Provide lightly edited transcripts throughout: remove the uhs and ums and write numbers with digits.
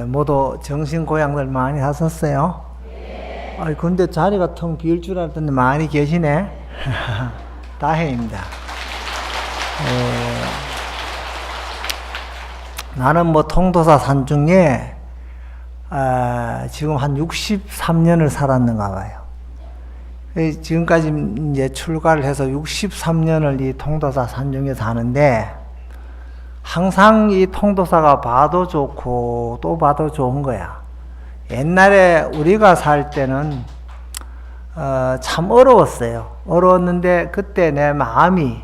모두 정신고양들 많이 하셨어요? 네. 근데 자리가 텅 비일 줄 알았더니 많이 계시네. 다행입니다. 나는 뭐 통도사 산 중에 지금 한 63년을 살았는가 봐요. 지금까지 이제 출가를 해서 63년을 이 통도사 산중에 사는데 항상 이 통도사가 봐도 좋고 또 봐도 좋은 거야. 옛날에 우리가 살 때는 참 어려웠어요. 어려웠는데 그때 내 마음이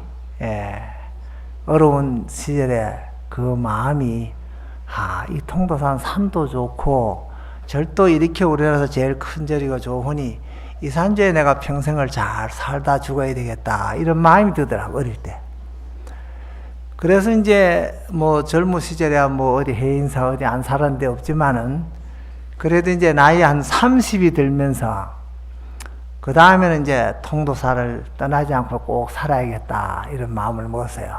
어려운 시절에 그 마음이 이 통도산 산도 좋고 절도 이렇게 우리나라에서 제일 큰 절이고 좋으니 이 산주에 내가 평생을 잘 살다 죽어야 되겠다 이런 마음이 들더라고 어릴 때. 그래서 이제 뭐 젊은 시절에야 뭐 어디 해인사 어디 안 살았는 데 없지만은 그래도 이제 나이 한 30이 들면서 그 다음에는 이제 통도사를 떠나지 않고 꼭 살아야겠다 이런 마음을 먹었어요.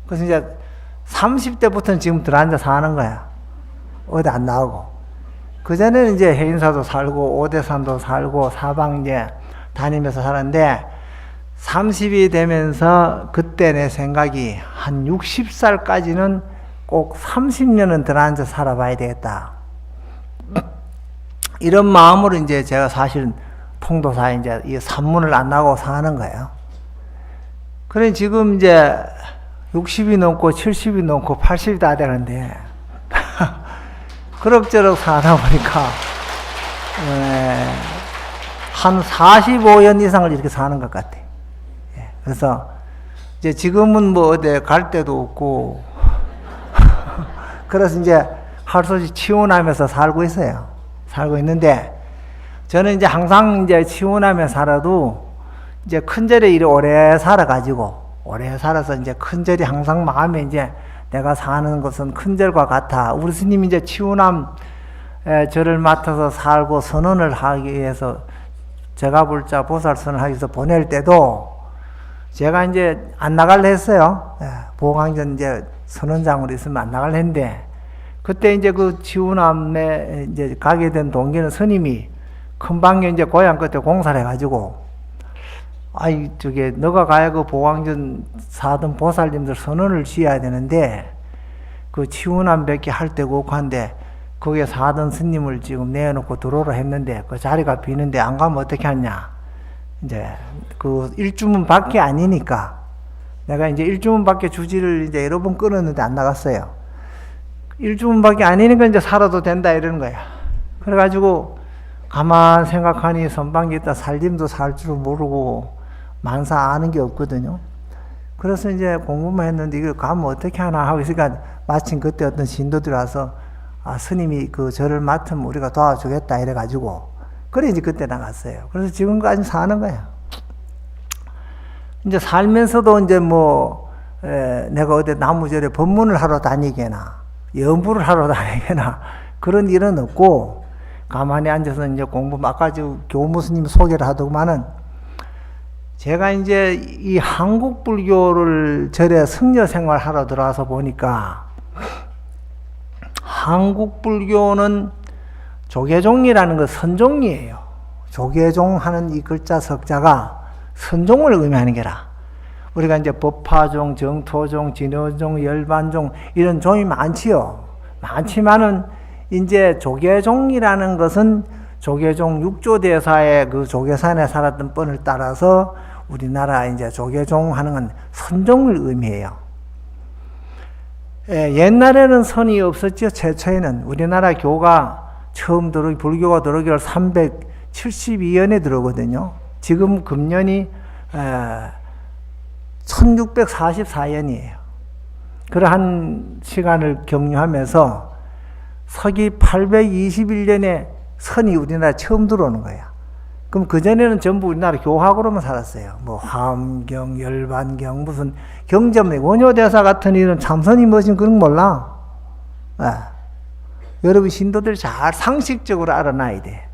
그래서 이제 30대부터는 지금 들어앉아 사는 거야. 어디 안 나오고. 그전에는 이제 해인사도 살고 오대산도 살고 사방 이제 다니면서 살았는데 30이 되면서 그때 내 생각이 한 60살까지는 꼭 30년은 들어앉아 살아봐야 되겠다. 이런 마음으로 이제 제가 사실 통도사에 이제 이 산문을 안 나고 사는 거예요. 그래 지금 이제 60이 넘고 70이 넘고 80이 다 되는데 그럭저럭 사다 보니까 한 45년 이상을 이렇게 사는 것 같아. 그래서 이제 지금은 뭐 어디 갈 데도 없고 그래서 이제 할 수 없이 치운하면서 살고 있어요. 살고 있는데 저는 이제 항상 이제 치운하며 살아도 이제 큰절에 이리 오래 살아가지고 오래 살아서 이제 큰절이 항상 마음에 이제 내가 사는 것은 큰절과 같아. 우리 스님이 이제 치운함 절을 맡아서 살고 선언을 하기 위해서 제가 불자 보살 선언을 하기 위해서 보낼 때도 제가 이제 안 나갈래 했어요. 보강전 이제 선언장으로 있으면 안 나갈래 했는데 그때 이제 그 치운함에 이제 가게 된 동기는 스님이 큰방에 이제 고향 끝에 공사를 해가지고 저게 너가 가야 그 보왕전 사던 보살님들 선언을 지어야 되는데 그 치운함 뵙기 할 때고 한데 거기에 사던 스님을 지금 내어놓고 들어오라 했는데 그 자리가 비는데 안 가면 어떻게 하냐. 이제 그 일주문 밖에 아니니까 내가 이제 일주문 밖에 주지를 이제 여러 번 끊었는데 안 나갔어요. 일주문 밖에 아니니까 이제 살아도 된다 이러는 거야. 그래가지고 가만 생각하니 선방에 있다 살림도 살 줄 모르고 만사 아는 게 없거든요. 그래서 이제 공부만 했는데 이걸 가면 어떻게 하나 하고 있으니까 마침 그때 어떤 신도들이 와서 스님이 그 절을 맡으면 우리가 도와주겠다 이래가지고 그래 이제 그때 나갔어요. 그래서 지금까지 사는 거야. 이제 살면서도 이제 뭐 내가 어디 나무절에 법문을 하러 다니게나 연부를 하러 다니게나 그런 일은 없고 가만히 앉아서 이제 공부 아까 교무 스님 소개를 하더구만은 제가 이제 이 한국 불교를 절에 승려 생활하러 들어와서 보니까 한국 불교는 조계종이라는 거 선종이에요. 조계종 하는 이 글자 석자가 선종을 의미하는 게라. 우리가 이제 법화종, 정토종, 진호종, 열반종 이런 종이 많지요. 많지만은 이제 조계종이라는 것은 조계종 육조대사의 그 조계산에 살았던 뻔을 따라서 우리나라 이제 조계종 하는 건 선종을 의미해요. 옛날에는 선이 없었죠. 최초에는 우리나라 교가 처음 불교가 들어오기를 372년에 들어오거든요. 지금 금년이 1644년이에요. 그러한 시간을 경유하면서 서기 821년에 선이 우리나라에 처음 들어오는 거야. 그럼 그전에는 전부 우리나라 교학으로만 살았어요. 뭐 화엄경, 열반경, 무슨 경전, 원효대사 같은 일은 참선이 무엇인 그런 거 몰라. 여러분 신도들 잘 상식적으로 알아놔야 돼.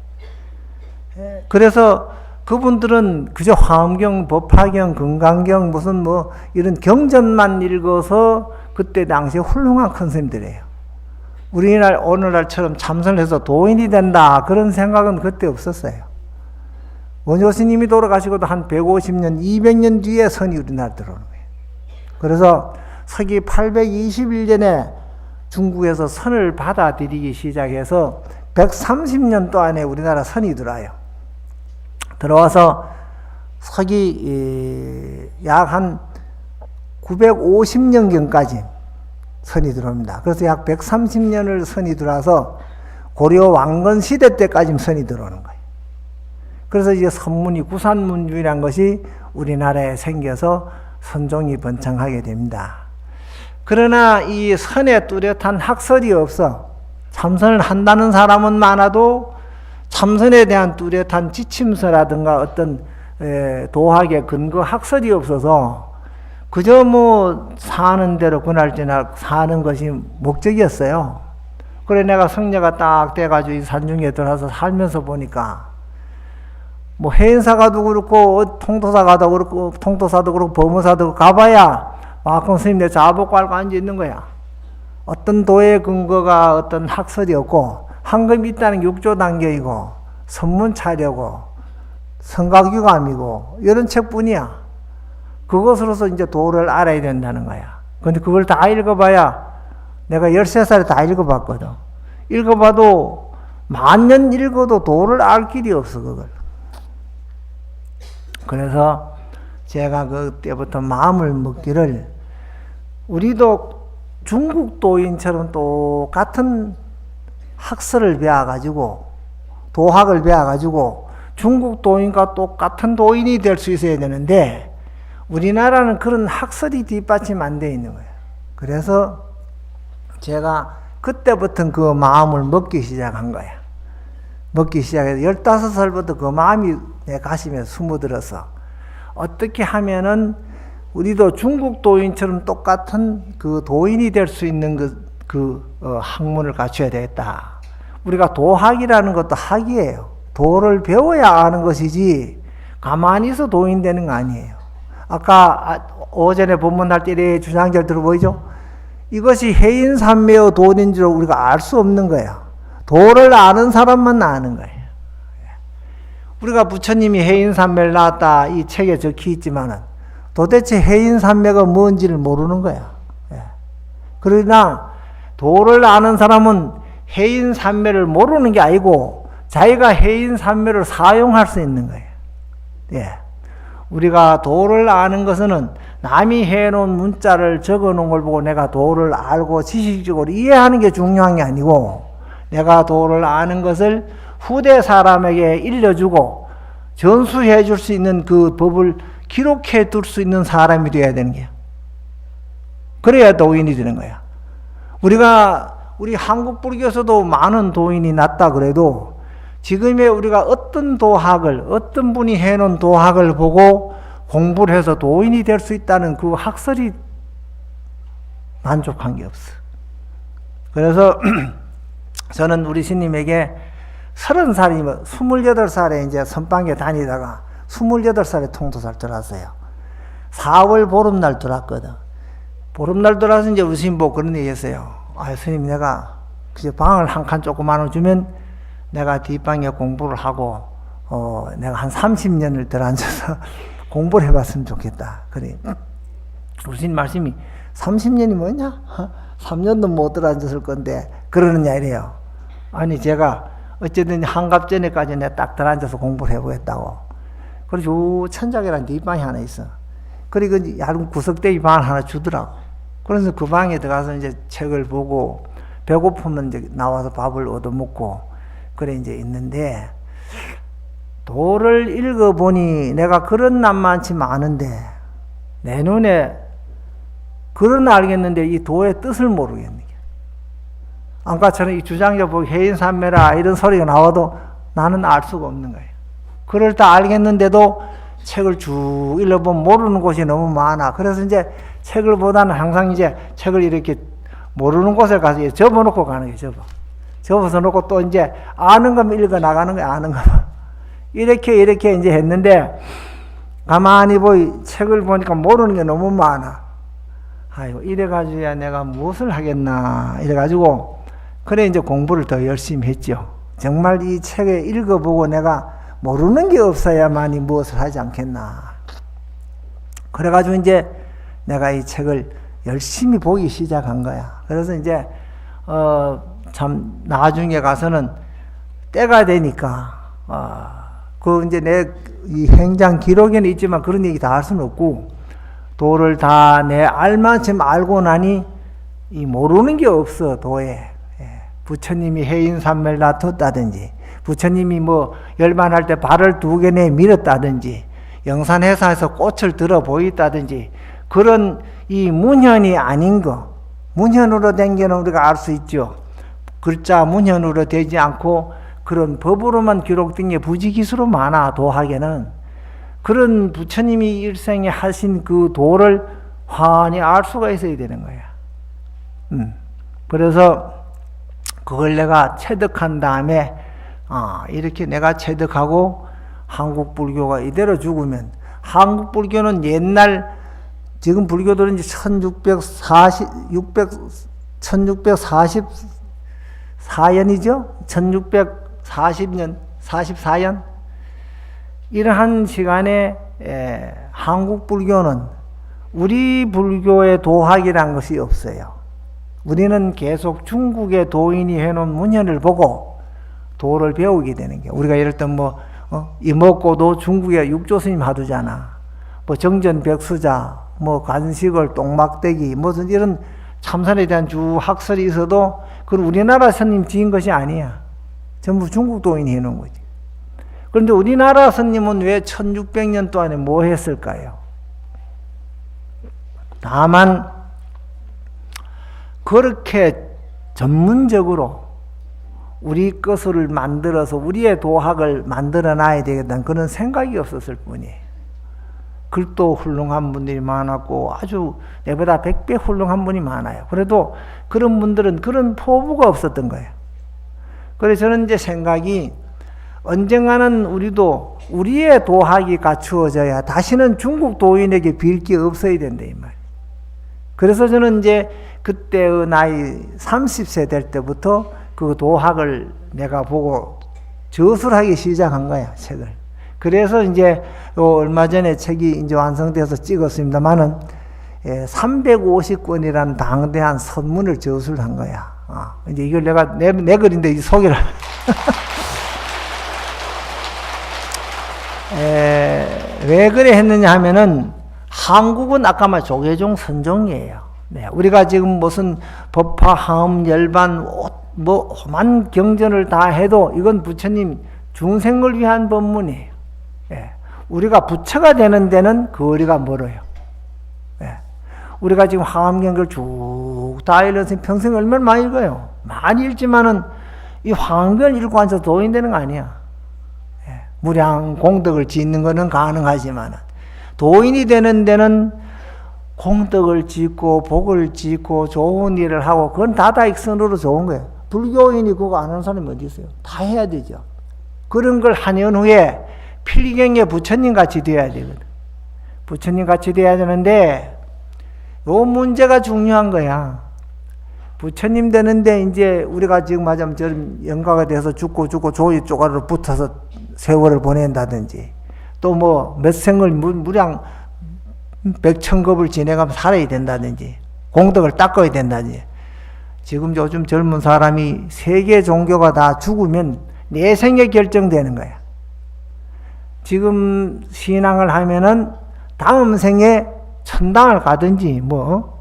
그래서 그분들은 그저 화엄경, 법화경, 금강경 무슨 이런 경전만 읽어서 그때 당시에 훌륭한 큰 스님들이에요. 우리나라 오늘날처럼 참선해서 도인이 된다 그런 생각은 그때 없었어요. 원효 스님이 돌아가시고도 한 150년, 200년 뒤에 선이 우리나라 들어오는 거예요. 그래서 서기 821년에 중국에서 선을 받아들이기 시작해서 130년 동안에 우리나라 선이 들어와요. 들어와서 서기 약 한 950년경까지 선이 들어옵니다. 그래서 약 130년을 선이 들어와서 고려 왕건 시대 때까지 선이 들어오는 거예요. 그래서 이제 선문이 구산문주라는 것이 우리나라에 생겨서 선종이 번창하게 됩니다. 그러나 이 선에 뚜렷한 학설이 없어. 참선을 한다는 사람은 많아도 참선에 대한 뚜렷한 지침서라든가 어떤 도학의 근거 학설이 없어서 그저 뭐 사는 대로 그날저날 사는 것이 목적이었어요. 그래 내가 성녀가 딱 돼가지고 이 산중에 들어와서 살면서 보니까 뭐 해인사가도 그렇고 통도사가도 그렇고 통도사도 그렇고 법무사도 가봐야 와공 스님 내 자복 앓고 앉아 있는 거야. 어떤 도의 근거가 어떤 학설이 없고 황금이 있다는 육조 단계이고 선문 차려고 성각유감이고 이런 책뿐이야. 그것으로서 이제 도를 알아야 된다는 거야. 근데 그걸 다 읽어봐야 내가 13살에 다 읽어봤거든. 읽어봐도 만년 읽어도 도를 알 길이 없어 그걸. 그래서 제가 그때부터 마음을 먹기를 우리도 중국 도인처럼 똑같은 학설을 배워가지고 도학을 배워가지고 중국 도인과 똑같은 도인이 될 수 있어야 되는데 우리나라는 그런 학설이 뒷받침 안 돼 있는 거예요. 그래서 제가 그때부터 그 마음을 먹기 시작한 거야. 먹기 시작해서 15살부터 그 마음이 내 가슴에 숨어들어서 어떻게 하면은 우리도 중국 도인처럼 똑같은 그 도인이 될 수 있는 학문을 갖춰야 되겠다. 우리가 도학이라는 것도 학이에요. 도를 배워야 아는 것이지 가만히 있어 도인 되는 거 아니에요. 아까 오전에 본문할 때 주장절 들어보이죠? 이것이 해인산매의 도인 줄 우리가 알 수 없는 거예요. 도를 아는 사람만 아는 거예요. 우리가 부처님이 해인산매를 낳았다 이 책에 적혀 있지만은 도대체 해인산매가 뭔지를 모르는 거야. 그러나 도를 아는 사람은 해인산매를 모르는 게 아니고 자기가 해인산매를 사용할 수 있는 거예요. 예. 우리가 도를 아는 것은 남이 해놓은 문자를 적어놓은 걸 보고 내가 도를 알고 지식적으로 이해하는 게 중요한 게 아니고 내가 도를 아는 것을 후대 사람에게 일러주고 전수해 줄 수 있는 그 법을 기록해 둘 수 있는 사람이 되어야 되는 거야. 그래야 도인이 되는 거야. 우리 한국 불교에서도 많은 도인이 났다 그래도 지금의 우리가 어떤 도학을 어떤 분이 해놓은 도학을 보고 공부를 해서 도인이 될 수 있다는 그 학설이 만족한 게 없어. 그래서 저는 우리 스님에게 30살이면 28살에 이제 선방에 다니다가 28살에 통도사를 들어왔어요. 4월 보름날 들어왔거든. 보름날 들어와서 이제 우리 스님 보고 그런 얘기 했어요. 아, 스님 내가 그저 방을 한 칸 조그마한 주면 내가 뒷방에 공부를 하고 내가 한 30년을 들어앉아서 공부를 해봤으면 좋겠다. 그래. 우리 스님 말씀이 30년이 뭐냐? 3년도 못 들어앉았을 건데 그러느냐 이래요. 아니 제가 어쨌든 한갑 전에까지 내가 딱 들어앉아서 공부를 해보겠다고. 그래서 천장이라는 뒷방이 하나 있어. 그리고 얇은 구석대기 방 하나 주더라고. 그래서 그 방에 들어가서 이제 책을 보고 배고프면 이제 나와서 밥을 얻어먹고 그래 이제 있는데 도를 읽어보니 내가 그런 낱만치 많은데 내 눈에 글은 알겠는데 이 도의 뜻을 모르겠네. 아까처럼 이 주장자 보고 해인산매라 이런 소리가 나와도 나는 알 수가 없는 거예요. 글을 다 알겠는데도 책을 쭉 읽어보면 모르는 곳이 너무 많아. 그래서 이제 책을 보다는 항상 이제 책을 이렇게 모르는 곳에 가서 접어놓고 가는 거예요. 접어서 놓고 또 이제 아는 것만 읽어 나가는 거예요. 아는 것만. 이렇게 이제 했는데 가만히 책을 보니까 모르는 게 너무 많아. 아이고, 이래가지고야 내가 무엇을 하겠나. 이래가지고 그래 이제 공부를 더 열심히 했죠. 정말 이 책을 읽어보고 내가 모르는 게 없어야만이 무엇을 하지 않겠나. 그래가지고 이제 내가 이 책을 열심히 보기 시작한 거야. 그래서 이제 참 나중에 가서는 때가 되니까 그 이제 내 이 행장 기록에는 있지만 그런 얘기 다 할 수는 없고, 도를 다 내 알만큼 알고 나니 이 모르는 게 없어. 도에 부처님이 해인산매를 놔뒀다든지, 부처님이 뭐 열반할 때 발을 2개 내 밀었다든지, 영산해사에서 꽃을 들어 보였다든지, 그런 이 문현이 아닌 거, 문현으로 된 게는 우리가 알 수 있죠. 글자 문현으로 되지 않고 그런 법으로만 기록된 게 부지기수로 많아. 도학에는 그런 부처님이 일생에 하신 그 도를 환히 알 수가 있어야 되는 거야. 그래서 그걸 내가 체득한 다음에 이렇게 내가 체득하고 한국 불교가 이대로 죽으면, 한국 불교는 옛날 지금 불교들은 이제 1644년이죠. 1640년, 44년 이러한 시간에 한국 불교는 우리 불교의 도학이란 것이 없어요. 우리는 계속 중국의 도인이 해놓은 문현을 보고 도를 배우게 되는 게, 우리가 예를 들면 뭐 이목고도 중국의 육조스님 하두잖아. 뭐 정전백수자, 뭐 간식을 똥막대기, 무슨 이런 참선에 대한 주 학설이 있어도 그건 우리나라 스님 지은 것이 아니야. 전부 중국 도인이 해놓은 거지. 그런데 우리나라 스님은 왜 1600년 동안에 뭐 했을까요? 다만 그렇게 전문적으로 우리 것을 만들어서 우리의 도학을 만들어 놔야 되겠다는 그런 생각이 없었을 뿐이에요. 글도 훌륭한 분들이 많았고 아주 내보다 100배 훌륭한 분이 많아요. 그래도 그런 분들은 그런 포부가 없었던 거예요. 그래서 저는 이제 생각이, 언젠가는 우리도 우리의 도학이 갖추어져야 다시는 중국 도인에게 빌 게 없어야 된다 이 말이에요. 그래서 저는 이제 그때의 나이 30세 될 때부터 그 도학을 내가 보고 저술하기 시작한 거야, 책을. 그래서 이제 얼마 전에 책이 이제 완성돼서 찍었습니다만은 350권이라는 방대한 선문을 저술한 거야. 이제 이걸 내가 내 글인데 이 소개를 왜 그래 했느냐 하면은, 한국은 아까 말 조계종 선종이에요. 네, 우리가 지금 무슨 법화, 하음, 열반, 뭐 험한 경전을 다 해도 이건 부처님 중생을 위한 법문이에요. 예, 우리가 부처가 되는 데는 거리가 멀어요. 예, 우리가 지금 화엄경을 쭉 다 읽어서 평생 얼마나 많이 읽어요. 많이 읽지만은 이 화엄경을 읽고 앉아서 도인 되는 거 아니야. 예, 무량 공덕을 짓는 거는 가능하지만 도인이 되는 데는 공덕을 짓고 복을 짓고 좋은 일을 하고, 그건 다다익선으로 좋은 거예요. 불교인이 그거 안 하는 사람이 어디 있어요? 다 해야 되죠. 그런 걸 한연 후에 필경의 부처님 같이 돼야 되거든. 부처님 같이 돼야 되는데 요 문제가 중요한 거야. 부처님 되는데 이제 우리가 지금 맞으면 저런 영가가 돼서 죽고 조이 쪼가리로 붙어서 세월을 보낸다든지, 또 뭐 몇 생을 무량 백천겁을 지내가면서 살아야 된다든지, 공덕을 닦아야 된다든지. 지금 요즘 젊은 사람이 세계 종교가 다 죽으면 내 생에 결정되는 거야. 지금 신앙을 하면은 다음 생에 천당을 가든지 뭐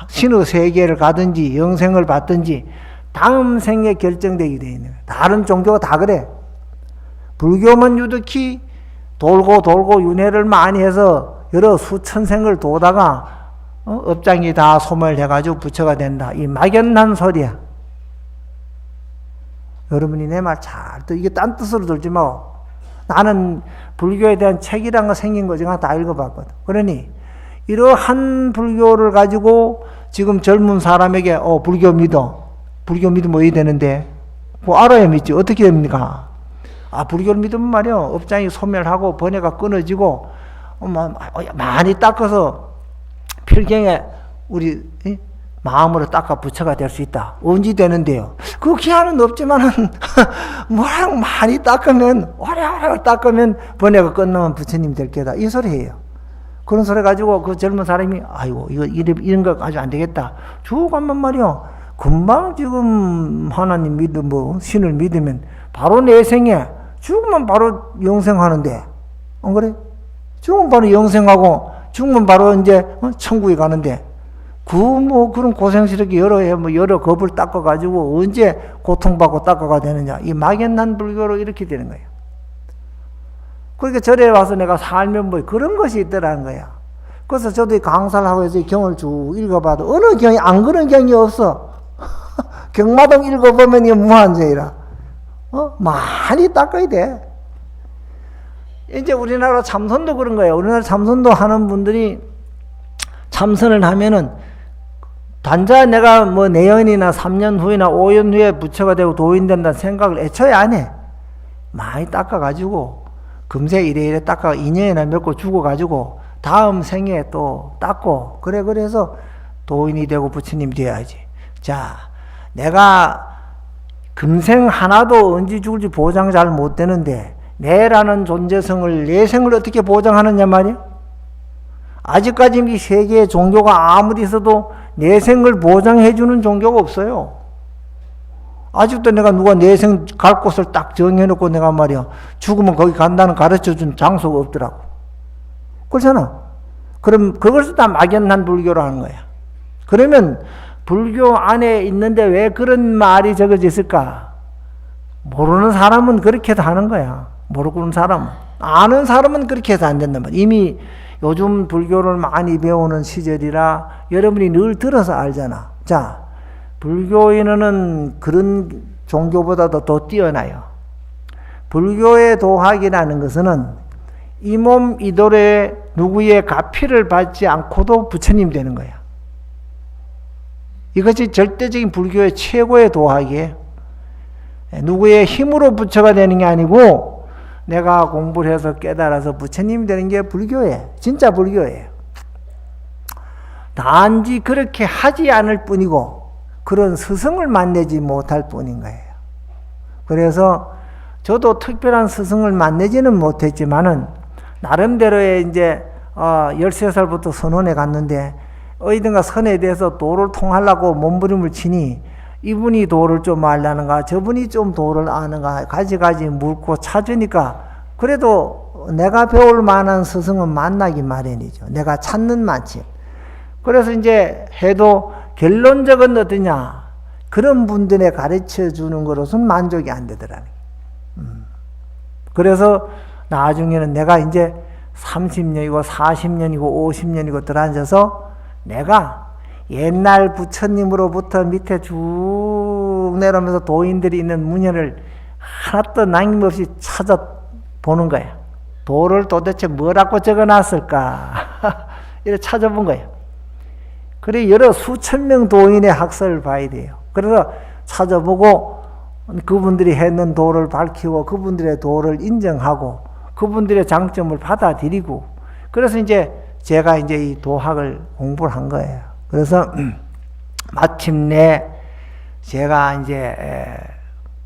신의 세계를 가든지 영생을 받든지 다음 생에 결정되게 돼 있는 거야. 다른 종교가 다 그래. 불교만 유독히 돌고 윤회를 많이 해서 여러 수천 생을 도다가 업장이 다 소멸해가지고 부처가 된다. 이 막연한 소리야. 여러분이 내 말 잘 듣, 이게 딴 뜻으로 들지 마. 나는 불교에 대한 책이란 거 생긴 거 제가 다 읽어봤거든. 그러니 이러한 불교를 가지고 지금 젊은 사람에게 불교 믿어. 불교 믿으면 뭐 해야 되는데? 뭐 알아야 믿지. 어떻게 됩니까? 불교를 믿으면 말이야. 업장이 소멸하고 번뇌가 끊어지고 많이 닦아서 필경에 우리 마음으로 닦아 부처가 될 수 있다. 언제 되는데요? 그 기한은 없지만은, 뭐랑 많이 닦으면, 오래오래 닦으면, 번뇌가 끝나면 부처님 될 게다. 이 소리예요. 그런 소리 가지고 그 젊은 사람이, 아이고, 이런 거 가지고 안 되겠다. 죽어가면 말이요. 금방 지금 하나님 믿으면, 신을 믿으면, 바로 내생에, 죽으면 바로 영생하는데, 안 그래? 죽으면 바로 영생하고, 죽으면 바로 이제 천국에 가는데, 그런 고생스럽게 여러 겁을 닦아가지고 언제 고통받고 닦아가 되느냐. 이 막연한 불교로 이렇게 되는 거예요. 그러니까 절에 와서 내가 살면 뭐 그런 것이 있더라는 거야. 그래서 저도 강사를 하고 해서 경을 쭉 읽어봐도 어느 경이 안 그런 경이 없어. 경마다 읽어보면 이게 무한정이라. 많이 닦아야 돼. 이제 우리나라 참선도 그런 거예요. 우리나라 참선도 하는 분들이 참선을 하면은 단자 내가 뭐 내연이나 3년 후이나 5년 후에 부처가 되고 도인 된다는 생각을 애초에 안 해. 많이 닦아가지고 금세 이래 닦아 2년이나 몇 고 죽어가지고 다음 생에 또 닦고 그래서 도인이 되고 부처님 되어야지. 자, 내가 금생 하나도 언제 죽을지 보장 잘 못 되는데 내라는 존재성을 내 생을 어떻게 보장하느냐 말이야. 아직까지 이 세계의 종교가 아무리 있어도 내 생을 보장해주는 종교가 없어요. 아직도 내가 누가 내 생 갈 곳을 딱 정해놓고 내가 말이야 죽으면 거기 간다는 가르쳐준 장소가 없더라고. 그렇잖아. 그럼 그것을 다 막연한 불교로 하는 거야. 그러면 불교 안에 있는데 왜 그런 말이 적어져 있을까? 모르는 사람은 그렇게 해서 하는 거야. 모르는 사람은. 아는 사람은 그렇게 해서 안 된단 말이야. 이미 요즘 불교를 많이 배우는 시절이라 여러분이 늘 들어서 알잖아. 자, 불교인은 그런 종교보다도 더 뛰어나요. 불교의 도학이라는 것은 이 몸 이돌에 누구의 가피를 받지 않고도 부처님 되는 거야. 이것이 절대적인 불교의 최고의 도학이에요. 누구의 힘으로 부처가 되는 게 아니고 내가 공부를 해서 깨달아서 부처님 되는 게 불교예요. 진짜 불교예요. 단지 그렇게 하지 않을 뿐이고 그런 스승을 만나지 못할 뿐인 거예요. 그래서 저도 특별한 스승을 만나지는 못했지만은 나름대로의 이제 13살부터 선원에 갔는데 어디든가 선에 대해서 도를 통하려고 몸부림을 치니 이분이 도를 좀 알라는가 저분이 좀 도를 아는가 가지가지 묻고 찾으니까 그래도 내가 배울 만한 스승은 만나기 마련이죠. 내가 찾는 만큼. 그래서 이제 해도 결론적은 어떠냐 그런 분들에 가르쳐 주는 것으로는 만족이 안 되더라고요. 그래서 나중에는 내가 이제 30년이고 40년이고 50년이고 들어앉아서 내가 옛날 부처님으로부터 밑에 쭉 내려오면서 도인들이 있는 문헌을 하나도 남김없이 찾아보는 거야. 도를 도대체 뭐라고 적어놨을까? 이렇게 찾아본 거야. 그래 여러 수천 명 도인의 학설을 봐야 돼요. 그래서 찾아보고 그분들이 했는 도를 밝히고 그분들의 도를 인정하고 그분들의 장점을 받아들이고 그래서 이제 제가 이제 이 도학을 공부를 한 거예요. 그래서 마침내 제가 이제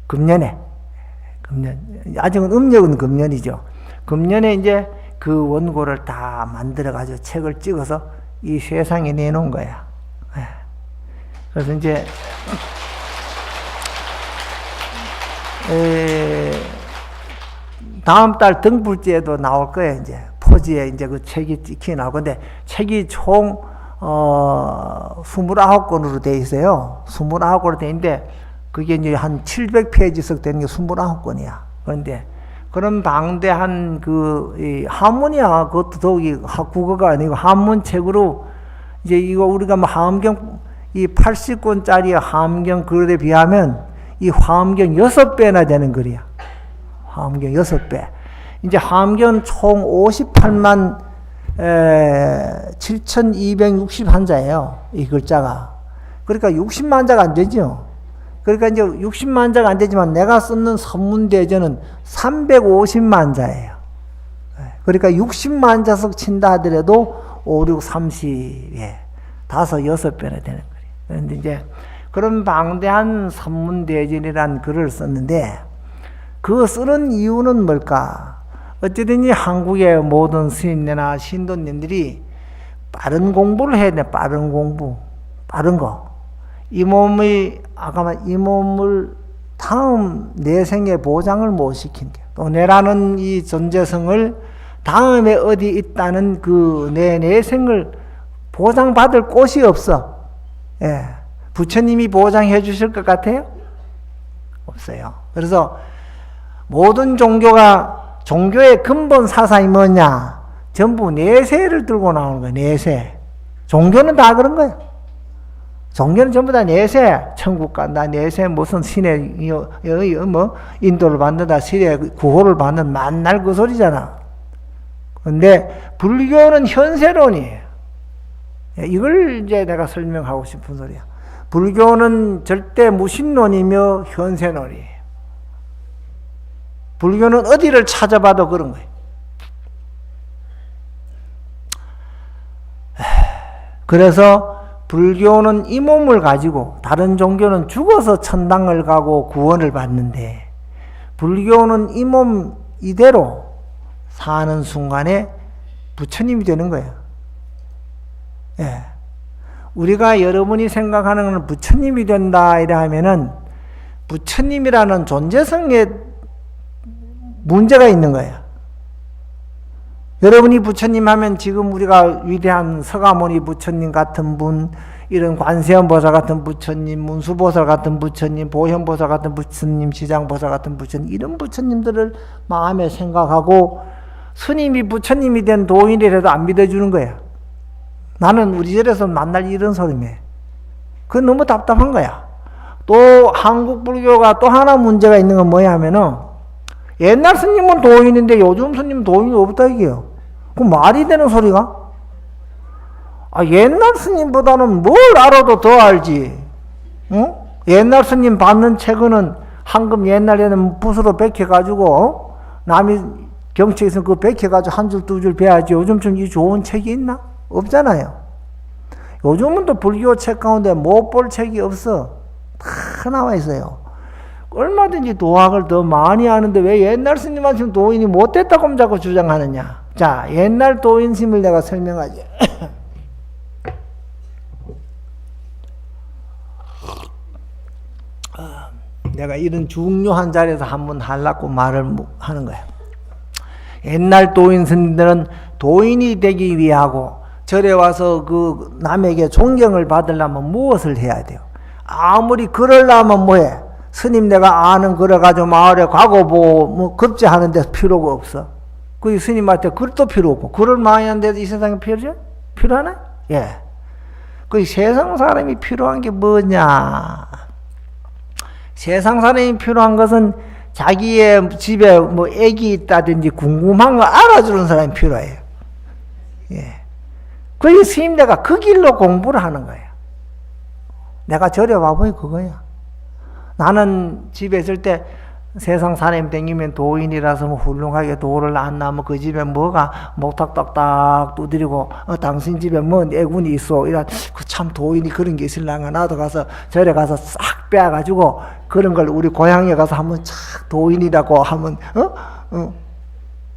금년 아직은 음력은 금년이죠. 금년에 이제 그 원고를 다 만들어 가지고 책을 찍어서 이 세상에 내놓은 거야. 그래서 이제 다음 달 등불제에도 나올 거예요. 이제 포지에 이제 그 책이 찍히 나올 건데 책이 총 29권으로 돼 있어요. 29권으로 돼 있는데 그게 이제 한 700페이지씩 되는 게 29권이야. 그런데 그런 방대한 그 한문이야. 그것도 더욱이 국어가 아니고 한문책으로 이제 이거 우리가 뭐 화엄경 이 80권짜리 화엄경 글에 비하면 이 화엄경 6배나 되는 글이야. 화엄경 6배. 이제 화엄경 총 58만 7,260한자예요. 이 글자가. 그러니까 60만 자가 안 되죠. 그러니까 이제 60만 자가 안 되지만 내가 쓰는 선문대전은 350만 자예요. 그러니까 60만 자석 친다 하더라도 5, 6, 30, 5, 6배나 되는 거예요. 그런데 이제 그런 방대한 선문대진이라는 글을 썼는데 그 쓰는 이유는 뭘까? 어쨌든 이 한국의 모든 스님네나 신도님들이 빠른 공부를 해야 돼. 빠른 공부. 빠른 거. 이 몸을 다음 내 생에 보장을 못 시킨대. 또 내라는 이 존재성을 다음에 어디 있다는 그 내 내생을 보장받을 곳이 없어. 예. 부처님이 보장해 주실 것 같아요? 없어요. 그래서 모든 종교의 근본 사상이 뭐냐? 전부 내세를 들고 나오는 거예요. 내세. 종교는 다 그런 거예요. 종교는 전부 다 내세. 천국 간다. 내세 무슨 신의 인도를 받는다. 신의 구호를 받는 만날 그 소리잖아. 근데 불교는 현세론이에요. 이걸 이제 내가 설명하고 싶은 소리야. 불교는 절대 무신론이며 현세론이에요. 불교는 어디를 찾아봐도 그런 거예요. 그래서 불교는 이 몸을 가지고 다른 종교는 죽어서 천당을 가고 구원을 받는데 불교는 이 몸 이대로 사는 순간에 부처님이 되는 거예요. 예. 우리가 여러분이 생각하는 건 부처님이 된다 이래 하면은 부처님이라는 존재성에 문제가 있는 거예요. 여러분이 부처님 하면 지금 우리가 위대한 서가모니 부처님 같은 분, 이런 관세음보살 같은 부처님, 문수보살 같은 부처님, 보현보살 같은 부처님, 시장보살 같은 부처님, 이런 부처님들을 마음에 생각하고 스님이 부처님이 된 도인이라도 안 믿어주는 거야. 나는 우리 절에서 만날 이런 소리네. 그건 너무 답답한 거야. 또 한국 불교가 또 하나 문제가 있는 건 뭐냐 하면은 옛날 스님은 도인인데 요즘 스님은 도인이 없다 이게요. 그 말이 되는 소리가? 옛날 스님보다는 뭘 알아도 더 알지. 응? 옛날 스님 받는 책은 황금 옛날에는 붓으로 베껴가지고 남이 경치에 있으면 그거 베껴가지고 한 줄 두 줄 배야지. 요즘 좀 이 좋은 책이 있나? 없잖아요. 요즘은 또 불교 책 가운데 못 볼 책이 없어. 다 나와 있어요. 얼마든지 도학을 더 많이 하는데 왜 옛날 스님한테 도인이 못됐다고 자꾸 주장하느냐. 자, 옛날 도인심을 내가 설명하지. 내가 이런 중요한 자리에서 한번 하려고 말을 하는 거야. 옛날 도인 스님들은 도인이 되기 위하고 절에 와서 그 남에게 존경을 받으려면 무엇을 해야 돼요? 아무리 그러려면 뭐해? 스님 내가 아는 글을 가지고 마을에 가고 뭐 급제하는 데서 필요가 없어. 그 스님한테 글도 필요 없고 글을 많이 하는데도 이 세상에 필요하나? 예. 그 세상 사람이 필요한 게 뭐냐? 세상 사람이 필요한 것은 자기의 집에 뭐 애기 있다든지 궁금한 거 알아주는 사람이 필요해요. 예. 그 스님 내가 그 길로 공부를 하는 거야. 내가 절에 와보니 그거야. 나는 집에 있을 때 세상 사람 댕기면 도인이라서 뭐 훌륭하게 도를 안 나면 그 집에 뭐가 목탁 딱딱 두드리고 당신 집에 뭐 애군이 있어 이런 그 참 도인이 그런 게 있을랑가 나도 가서 절에 가서 싹 빼가지고 그런 걸 우리 고향에 가서 한번 착 도인이라고 하면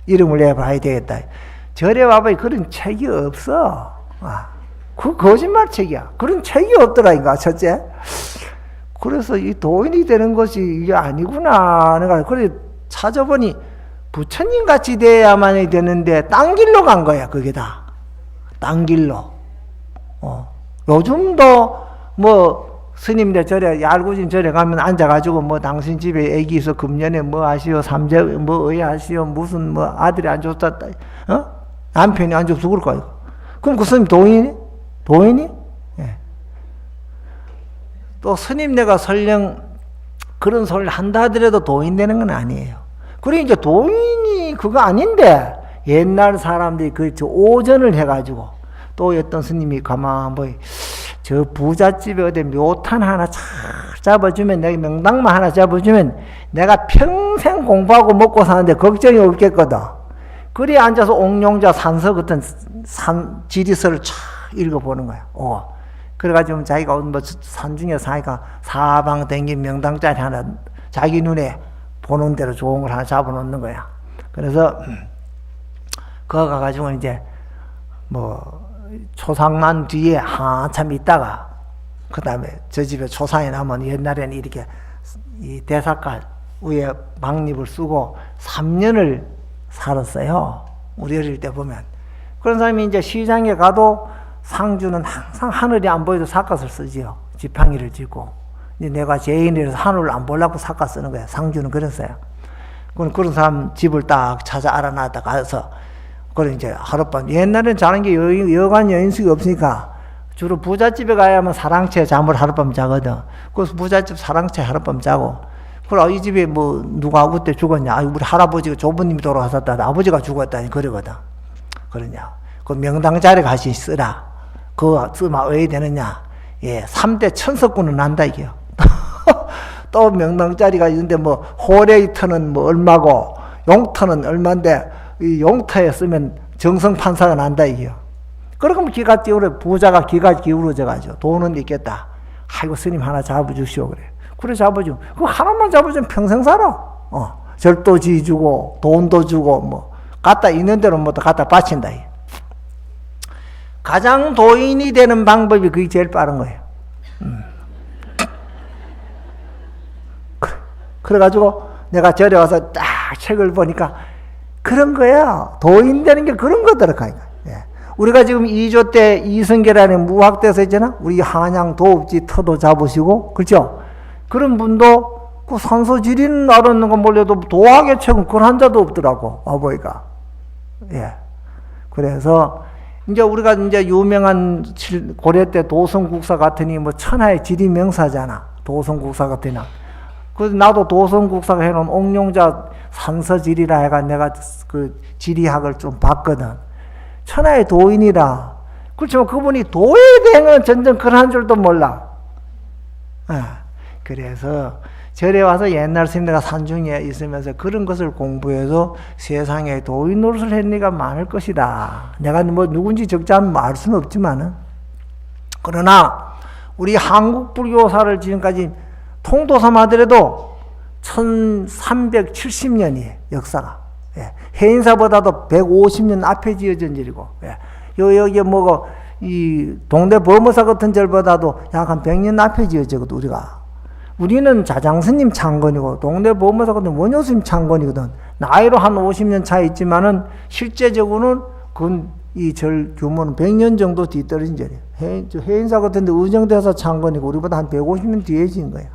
이름을 내봐야 되겠다. 절에 와봐야 그런 책이 없어. 그 거짓말 책이야. 그런 책이 없더라니까 첫째. 그래서 이 도인이 되는 것이 이게 아니구나. 내가 그래 찾아보니 부처님 같이 돼야만이 되는데 딴 길로 간 거야. 그게 다. 딴 길로. 요즘도 뭐 스님들 절에 얄구진 절에 가면 앉아가지고 뭐 당신 집에 애기 있어 금년에 뭐 하시오 삼재 뭐 의하시오 무슨 뭐 아들이 안 좋다 남편이 안 좋아서 그럴 거야. 그럼 그 스님 도인이? 예. 또 스님 내가 설령 그런 소리를 한다 하더라도 도인 되는 건 아니에요. 그리고 이제 도인이 그거 아닌데 옛날 사람들이 그 오전을 해가지고 또 어떤 스님이 가만 보이 저 부잣집에 어디 묘탄 하나 착 잡아주면 내가 명당만 하나 잡아주면 내가 평생 공부하고 먹고 사는데 걱정이 없겠거든. 그리 앉아서 옥룡자 산서 같은 지리서를 쫙 읽어보는 거야. 그래가지고 자기가 뭐 산중에 사니까 사방 댕긴 명당짜리 하나 자기 눈에 보는 대로 좋은 걸 하나 잡아놓는 거야. 그래서 그거 가가지고 이제 뭐 초상난 뒤에 한참 있다가 그 다음에 저 집에 초상이 나면 옛날에는 이렇게 이 대사깔 위에 막립을 쓰고 3년을 살았어요. 우리 어릴 때 보면. 그런 사람이 이제 시장에 가도 상주는 항상 하늘이 안 보여도 삿갓을 쓰지요. 지팡이를 쥐고. 이제 내가 죄인이라서 하늘을 안 보려고 삿갓 쓰는 거야. 상주는 그랬어요. 그런 사람 집을 딱 찾아 알아놨다 가서, 그래 이제 하룻밤, 옛날엔 자는 게 여간 여인숙이 없으니까 주로 부잣집에 가야만 사랑채 잠을 하룻밤 자거든. 그래서 부잣집 사랑채 하룻밤 자고, 그래, 이 집에 뭐, 누가 그때 죽었냐? 우리 할아버지가 조부님이 돌아가셨다. 아버지가 죽었다니, 그러거든. 그러냐. 그 명당 자리에 가시 쓰라. 그거 쓰면 왜 되느냐. 예, 3대 천석군은 난다, 이게요. 또 명당 자리가 있는데 뭐, 호레이터는 뭐 얼마고, 용터는 얼마인데, 이 용터에 쓰면 정성판사가 난다, 이게요. 그러면 기가 띄우려, 부자가 기가 기울어져가지고, 돈은 있겠다. 아이고, 스님 하나 잡아주시오, 그래. 그래 잡아주면 그거 하나만 잡아주면 평생 살아. 절도 지주고 돈도 주고 뭐 갖다 있는 대로 뭐 갖다 바친다. 가장 도인이 되는 방법이 그게 제일 빠른 거예요. 그래가지고 내가 절에 와서 딱 책을 보니까 그런 거야. 도인 되는 게 그런 거더라고요. 예. 우리가 지금 2조 때 이성계라는 무학대서 있잖아. 우리 한양 도읍지 터도 잡으시고 그렇죠. 그런 분도 그 산소 지리는 알았는 건 몰라도 도학의 책은 그런 한 자도 없더라고, 아버지가. 예. 그래서 이제 우리가 이제 유명한 고려 때 도성국사 같으니 뭐 천하의 지리 명사잖아. 도성국사 같으나. 그래서 나도 도성국사가 해놓은 옥룡자 산서지리라 해가 내가 그 지리학을 좀 봤거든. 천하의 도인이라. 그렇지만 그분이 도에 대한 전전 그런 줄도 몰라. 예. 그래서 절에 와서 옛날 스님들가 산중에 있으면서 그런 것을 공부해서 세상에 도인 노릇을 했는 이가 많을 것이다. 내가 뭐 누군지 적자면 알 수는 없지만은. 그러나 우리 한국 불교사를 지금까지 통도사만 하더라도 1370년이에요. 역사가. 예. 해인사보다도 150년 앞에 지어진 절이고. 예. 여기 뭐고 이 동대 범어사 같은 절보다도 약 한 100년 앞에 지어졌거든 우리가. 우리는 자장스님 창건이고 동네 보험사 같은 원효스님 창건이거든. 나이로 한 50년 차이 있지만은 실제적으로는 이 절 규모는 100년 정도 뒤떨어진 절이에요. 해인사 같은데 의정대사 창건이고 우리보다 한 150년 뒤에 지은 거야.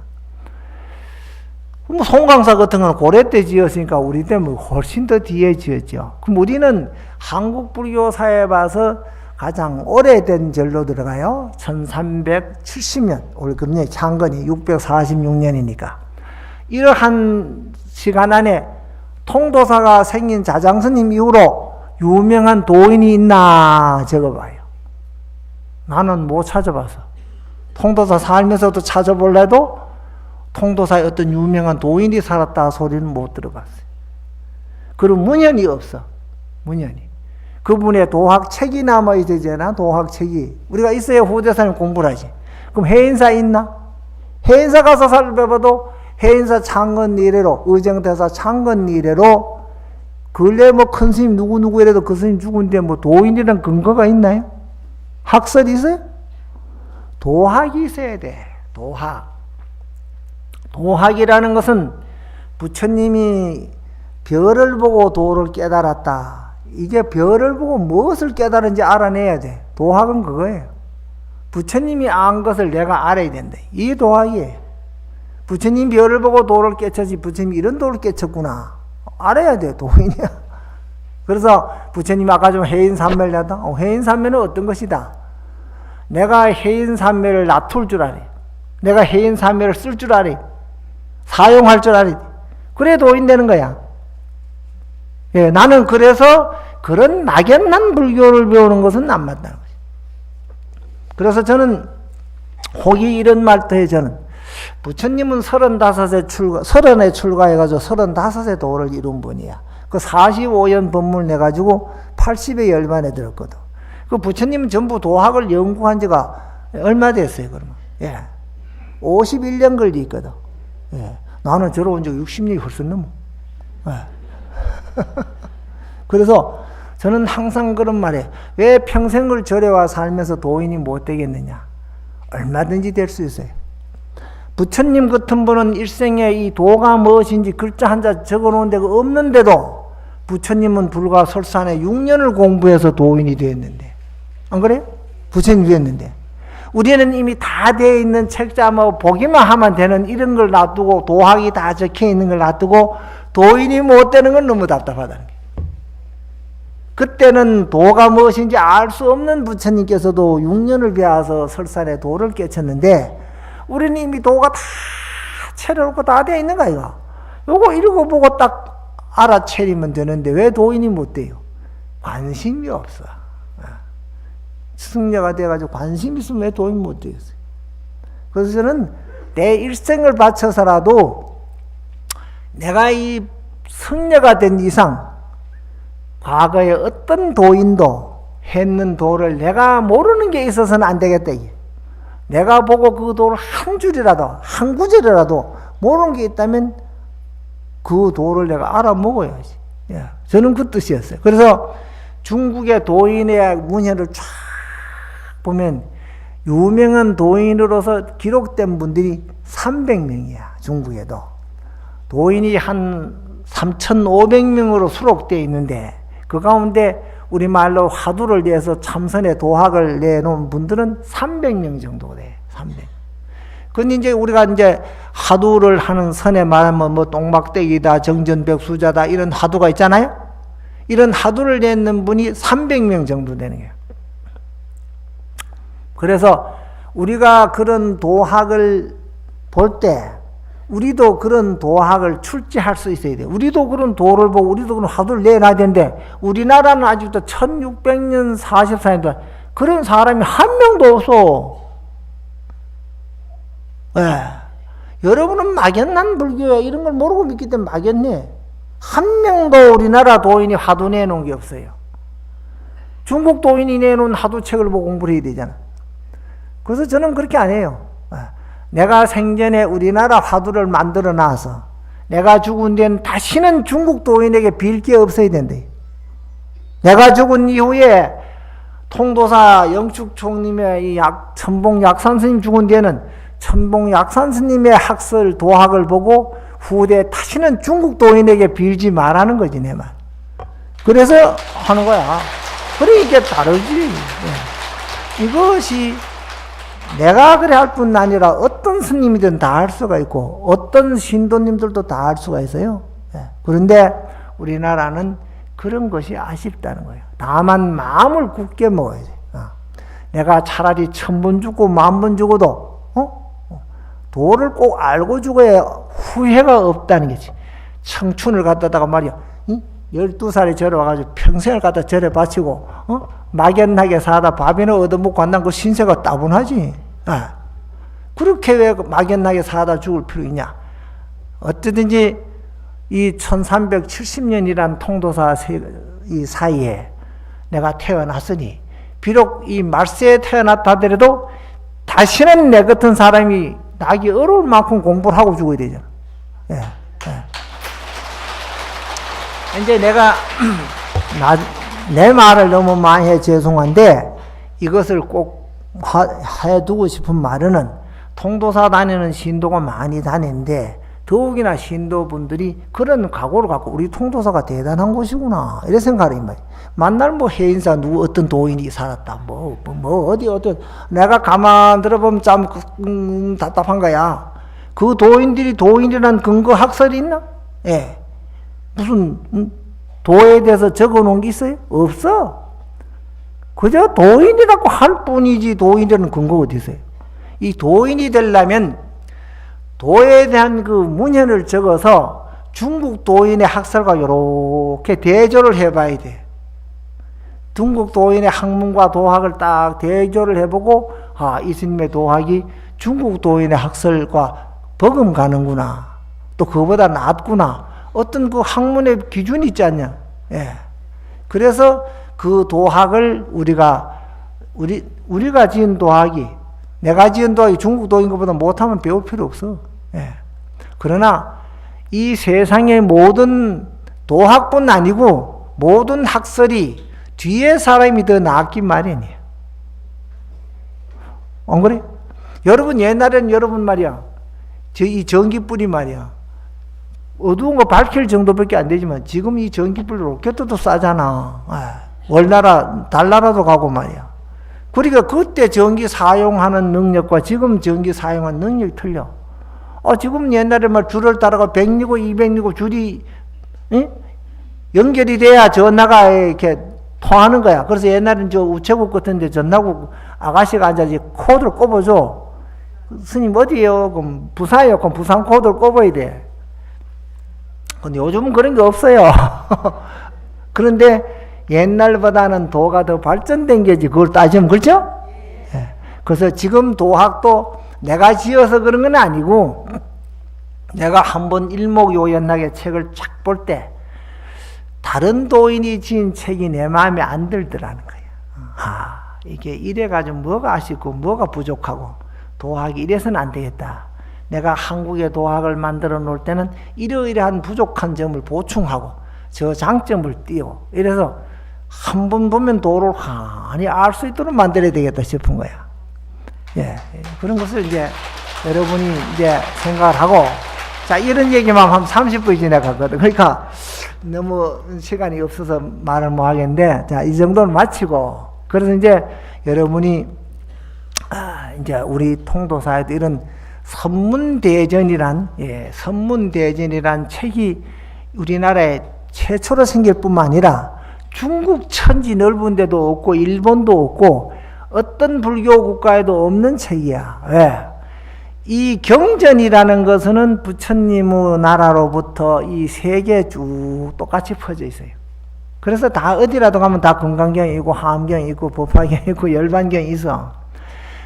뭐 송강사 같은 건 고려 때 지었으니까 우리 때문에 훨씬 더 뒤에 지었죠. 그럼 우리는 한국 불교사에 봐서 가장 오래된 절로 들어가요. 1370년. 올 금년에 창건이 646년이니까. 이러한 시간 안에 통도사가 생긴 자장스님 이후로 유명한 도인이 있나 적어봐요. 나는 못 찾아봐서. 통도사 살면서도 찾아볼래도 통도사에 어떤 유명한 도인이 살았다 소리는 못 들어봤어요. 그런 문연이 없어. 문연이. 그분의 도학책이 남아있잖아, 도학책이. 우리가 있어야 후대사님 공부를 하지. 그럼 해인사 있나? 해인사 가서 살펴봐도 해인사 창건 이래로, 의정대사 창건 이래로, 근래 뭐 큰 스님 누구 이래도 그 스님 죽은데 뭐 도인이란 근거가 있나요? 학설이 있어요? 도학이 있어야 돼, 도학. 도학이라는 것은 부처님이 별을 보고 도를 깨달았다. 이게 별을 보고 무엇을 깨달은지 알아내야 돼. 도학은 그거예요. 부처님이 안 것을 내가 알아야 된다. 이게 도학이에요. 부처님 별을 보고 도를 깨쳤지 부처님이 이런 도를 깨쳤구나. 알아야 돼. 도인이야. 그래서 부처님 아까 좀 해인삼매를 하다. 해인삼매는 어떤 것이다. 내가 해인삼매를 놔둘 줄 알아. 내가 해인삼매를 쓸 줄 알아. 사용할 줄 알아. 그래 도인 되는 거야. 예, 나는 그래서 그런 막연한 불교를 배우는 것은 안 맞다는 거지. 그래서 저는 혹이 이런 말도 해. 저는 부처님은 30에 출가해가지고 35에 도를 이룬 분이야. 그 45연 법문을 내가지고 80에 열반에 들었거든. 그 부처님은 전부 도학을 연구한 지가 얼마 됐어요, 그러면? 예. 51년 걸리 있거든. 예. 나는 들어온 지 60년이 훨씬 넘어. 예. 그래서 저는 항상 그런 말이에요. 왜 평생을 절에와 살면서 도인이 못 되겠느냐? 얼마든지 될 수 있어요. 부처님 같은 분은 일생에 이 도가 무엇인지 글자 한자 적어 놓은 데가 없는데도 부처님은 불과 설산에 6년을 공부해서 도인이 되었는데, 안 그래요? 부처님이 되었는데, 우리는 이미 다 되어 있는 책자 뭐 보기만 하면 되는 이런 걸 놔두고, 도학이 다 적혀 있는 걸 놔두고 도인이 못 되는 건 너무 답답하다는 거예요. 그때는 도가 무엇인지 알 수 없는 부처님께서도 6년을 배워서 설산에 도를 깨쳤는데, 우리는 이미 도가 다 채려놓고 다 되어 있는 거야, 이거. 요거 읽어보고 딱 알아채리면 되는데, 왜 도인이 못 돼요? 관심이 없어. 승려가 돼가지고 관심 있으면 왜 도인이 못 되겠어요? 그래서 저는 내 일생을 바쳐서라도 내가 이 승려가 된 이상, 과거에 어떤 도인도 했는 도를 내가 모르는 게 있어서는 안 되겠다, 이게. 내가 보고 그 도를 한 줄이라도, 한 구절이라도 모르는 게 있다면 그 도를 내가 알아먹어야지. 예, 저는 그 뜻이었어요. 그래서 중국의 도인의 문헌을 쫙 보면 유명한 도인으로서 기록된 분들이 300명이야, 중국에도. 도인이 한 3,500명으로 수록되어 있는데, 그 가운데 우리말로 화두를 내서 참선의 도학을 내놓은 분들은 300명 정도 돼. 300. 근데 이제 우리가 이제 화두를 하는 선에 말하면 뭐 똥막대기다, 정전백수자다, 이런 화두가 있잖아요? 이런 화두를 내는 분이 300명 정도 되는 거예요. 그래서 우리가 그런 도학을 볼 때, 우리도 그런 도학을 출제할 수 있어야 돼요. 우리도 그런 도를 보고 우리도 그런 화두를 내놔야 되는데, 우리나라는 아직도 1600년 44년 동안 그런 사람이 한 명도 없어. 네. 여러분은 막연한 불교야 이런 걸 모르고 믿기 때문에 막연해. 한 명도 우리나라 도인이 화두 내놓은 게 없어요. 중국 도인이 내놓은 화두책을 보고 공부를 해야 되잖아. 그래서 저는 그렇게 안 해요. 내가 생전에 우리나라 화두를 만들어 놔서 내가 죽은 데는 다시는 중국 도인에게 빌 게 없어야 된대. 내가 죽은 이후에 통도사 영축총님의 이 천봉 약산스님 죽은 데는 천봉 약산스님의 학설 도학을 보고 후대 다시는 중국 도인에게 빌지 말라는 거지, 내 말. 그래서 하는 거야. 그래, 이게 다르지. 이것이 내가 그래 할 뿐 아니라 어떤 스님이든 다 할 수가 있고 어떤 신도님들도 다 할 수가 있어요. 그런데 우리나라는 그런 것이 아쉽다는 거예요. 다만 마음을 굳게 먹어야 돼. 내가 차라리 1000번 죽고 10,000번 죽어도 도를 꼭 알고 죽어야 후회가 없다는 거지. 청춘을 갖다가 말이야, 12살에 절에 와가지고 평생을 갖다 절에 바치고 막연하게 사다 밥이나 얻어먹고 한다는 그 신세가 따분하지. 그렇게 왜 막연하게 사다 죽을 필요 있냐. 어쨌든지 이 1370년이란 통도사 이 사이에 내가 태어났으니, 비록 이 말세에 태어났다 하더라도 다시는 내 같은 사람이 나기 어려울 만큼 공부를 하고 죽어야 되잖아. 이제 내가 내 말을 너무 많이 해 죄송한데, 이것을 꼭 해두고 싶은 말은, 통도사 다니는 신도가 많이 다니는데 더욱이나 신도분들이 그런 각오를 갖고 우리 통도사가 대단한 곳이구나 이래 생각하는 말이야. 만날 뭐 해인사 누구 어떤 도인이 살았다 어디 내가 가만 들어보면 참 답답한 거야. 그 도인들이 도인이란 근거 학설이 있나? 무슨 도에 대해서 적어놓은 게 있어요? 없어. 그저 도인이라고 할 뿐이지 도인이라는 근거가 어디 있어요? 이 도인이 되려면 도에 대한 그 문헌을 적어서 중국 도인의 학설과 이렇게 대조를 해봐야 돼. 중국 도인의 학문과 도학을 딱 대조를 해보고, 이 스님의 도학이 중국 도인의 학설과 버금가는구나, 또 그보다 낫구나, 어떤 그 학문의 기준이 있지 않냐. 그래서 그 도학을 우리가 지은 도학이 내가 지은 도학이 중국 도인 것보다 못하면 배울 필요 없어. 예. 그러나 이 세상의 모든 도학뿐 아니고 모든 학설이 뒤에 사람이 더 낫기 마련이에요. 안 그래? 여러분 옛날에는 여러분 말이야, 이 전기불이 말이야, 어두운 거 밝힐 정도밖에 안 되지만 지금 이 전기불 로켓도 싸잖아. 월나라 달나라도 가고 말이야. 그러니까 그때 전기 사용하는 능력과 지금 전기 사용하는 능력이 틀려. 지금 옛날에 말 줄을 따라가 100리고 200리고 줄이 연결이 돼야 전화가 이렇게 통하는 거야. 그래서 옛날엔 저 우체국 같은데 전화국 아가씨가 앉아서 코드를 꼽아줘. 스님 어디에요? 그럼 부산이요. 그럼 부산 코드를 꼽아야 돼. 근데 요즘은 그런 게 없어요. 그런데 옛날보다는 도가 더 발전된 게지. 그걸 따지면 그렇죠? 예. 그래서 지금 도학도 내가 지어서 그런 건 아니고 내가 한번 일목요연하게 책을 쫙 볼 때 다른 도인이 지은 책이 내 마음에 안 들더라는 거야. 이게 이래가지고 뭐가 아쉽고 뭐가 부족하고 도학이 이래서는 안 되겠다. 내가 한국의 도학을 만들어 놓을 때는 이러이러한 부족한 점을 보충하고 저 장점을 띄워. 이래서 한 번 보면 도를 환히 알 수 있도록 만들어야 되겠다 싶은 거야. 예, 그런 것을 이제 여러분이 이제 생각을 하고, 자, 이런 얘기만 하면 30분이 지나가거든. 그러니까 너무 시간이 없어서 말을 못 하겠는데, 자, 이 정도는 마치고, 그래서 이제 여러분이, 이제 우리 통도사에도 이런 선문대전이란 책이 우리나라에 최초로 생길 뿐만 아니라 중국 천지 넓은 데도 없고 일본도 없고 어떤 불교 국가에도 없는 책이야. 왜? 이 경전이라는 것은 부처님의 나라로부터 이 세계에 쭉 똑같이 퍼져 있어요. 그래서 다 어디라도 가면 다 금강경이 있고 화엄경이 있고 법화경이 있고 열반경이 있어.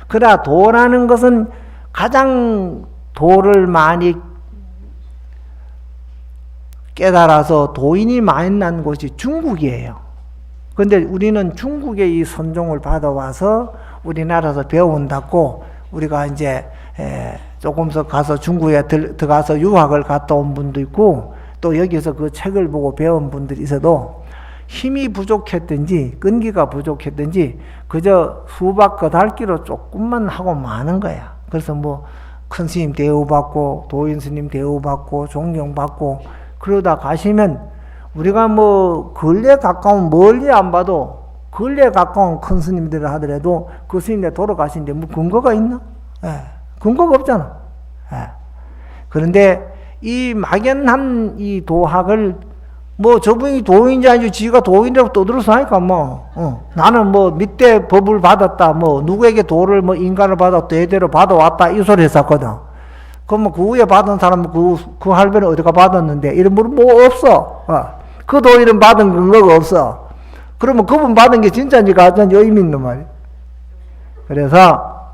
그러나 도라는 것은 가장 도를 많이 깨달아서 도인이 많이 난 곳이 중국이에요. 그런데 우리는 중국의 이 선종을 받아와서 우리나라에서 배운다고 우리가 이제 조금 더 가서 중국에 들어가서 유학을 갔다 온 분도 있고 또 여기서 그 책을 보고 배운 분들이 있어도 힘이 부족했든지 끈기가 부족했든지 그저 수박 거달기로 조금만 하고 마는 거야. 그래서 뭐 큰 스님 대우받고 도인 스님 대우받고 존경받고 그러다 가시면 우리가 뭐 근래에 가까운 멀리 안 봐도 근래에 가까운 큰 스님들을 하더라도 그 스님들 돌아가시는데 뭐 근거가 있나? 근거가 없잖아. 그런데 이 막연한 이 도학을 뭐 저분이 도인인지 아니지 지가 도인이라고 떠들어서 하니까 나는 뭐 밑에 법을 받았다 뭐 누구에게 도를 뭐 인간을 받아 대대로 받아왔다 이 소리 했었거든. 그럼 그 위에 받은 사람은 그 할배는 어디가 받았는데 이런 분 뭐 없어. 그 도인은 받은 근거가 없어. 그러면 그분 받은 게 진짜인지 가짜인지 의미 있는 말이야. 그래서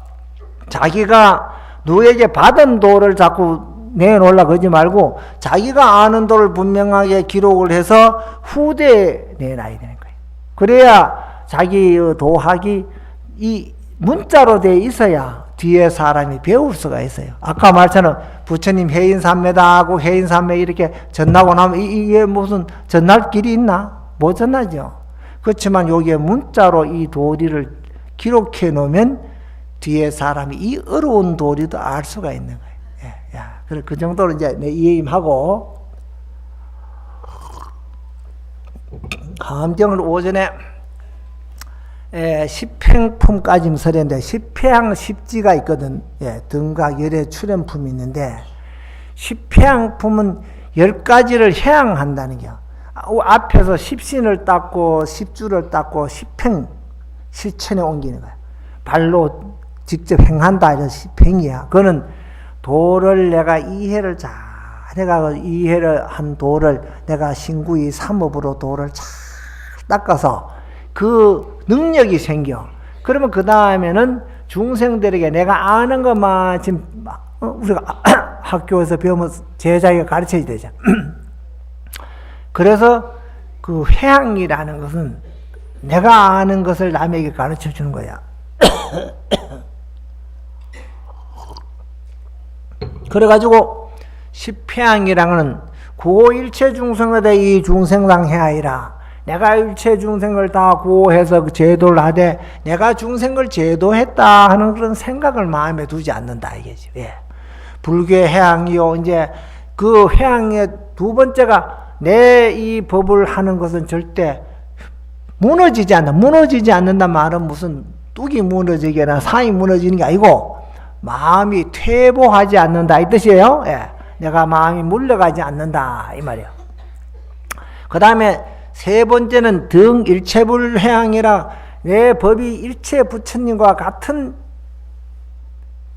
자기가 누구에게 받은 도를 자꾸 내놓으려고 하지 말고 자기가 아는 도를 분명하게 기록을 해서 후대에 내놔야 되는 거예요. 그래야 자기의 도학이 이 문자로 되어 있어야 뒤에 사람이 배울 수가 있어요. 아까 말처럼 부처님 해인산매다 하고 해인산매 이렇게 전하고 나면 이게 무슨 전할 길이 있나? 못 전하죠. 그렇지만 여기에 문자로 이 도리를 기록해 놓으면 뒤에 사람이 이 어려운 도리도 알 수가 있는 거예요. 그래, 그 정도로 이제 내 이해임하고, 화엄경을 오전에 10행품까지 설했는데 10회향 10지가 있거든. 등각 열의 출연품이 있는데 10회향품은 10가지를 해양한다는 게 앞에서 10신을 닦고 10주를 닦고 10행 실천에 옮기는 거야. 발로 직접 행한다 이런 10행이야. 그거는 도를 내가 이해를 잘 해가지고 이해를 한 도를 내가 신구이 삼업으로 도를 잘 닦아서 그 능력이 생겨. 그러면 그 다음에는 중생들에게 내가 아는 것만 지금 우리가 학교에서 배우면 제자에게 가르쳐야 되잖아. 그래서 그 회양이라는 것은 내가 아는 것을 남에게 가르쳐 주는 거야. 그래가지고 십회양이라는 구호일체 중생에 대해 이 중생상 해하이라. 내가 일체 중생을 다 구호해서 제도를 하되 내가 중생을 제도했다 하는 그런 생각을 마음에 두지 않는다 이게지. 예. 불교의 해양이요. 이제 그 해양의 두 번째가 내 이 법을 하는 것은 절대 무너지지 않는다. 무너지지 않는다 말은 무슨 뚝이 무너지거나 산이 무너지는 게 아니고 마음이 퇴보하지 않는다 이 뜻이에요. 예. 내가 마음이 물러가지 않는다 이 말이에요. 그 다음에 세 번째는 등 일체불해양이라 내 법이 일체 부처님과 같은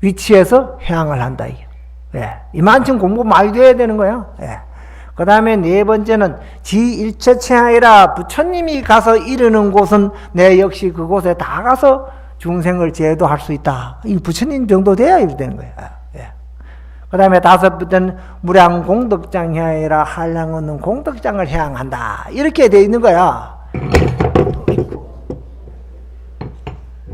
위치에서 해양을 한다. 예. 이만큼 공부 많이 돼야 되는 거예요. 예. 그 다음에 네 번째는 지일체체하이라 부처님이 가서 이르는 곳은 내 역시 그곳에 다 가서 중생을 제도할 수 있다. 이 부처님 정도 돼야 이렇게 되는 거예요. 예. 그 다음에 다섯 번째는 무량공덕장 해야이라 한량 없는 공덕장을 해양한다. 이렇게 돼 있는 거야.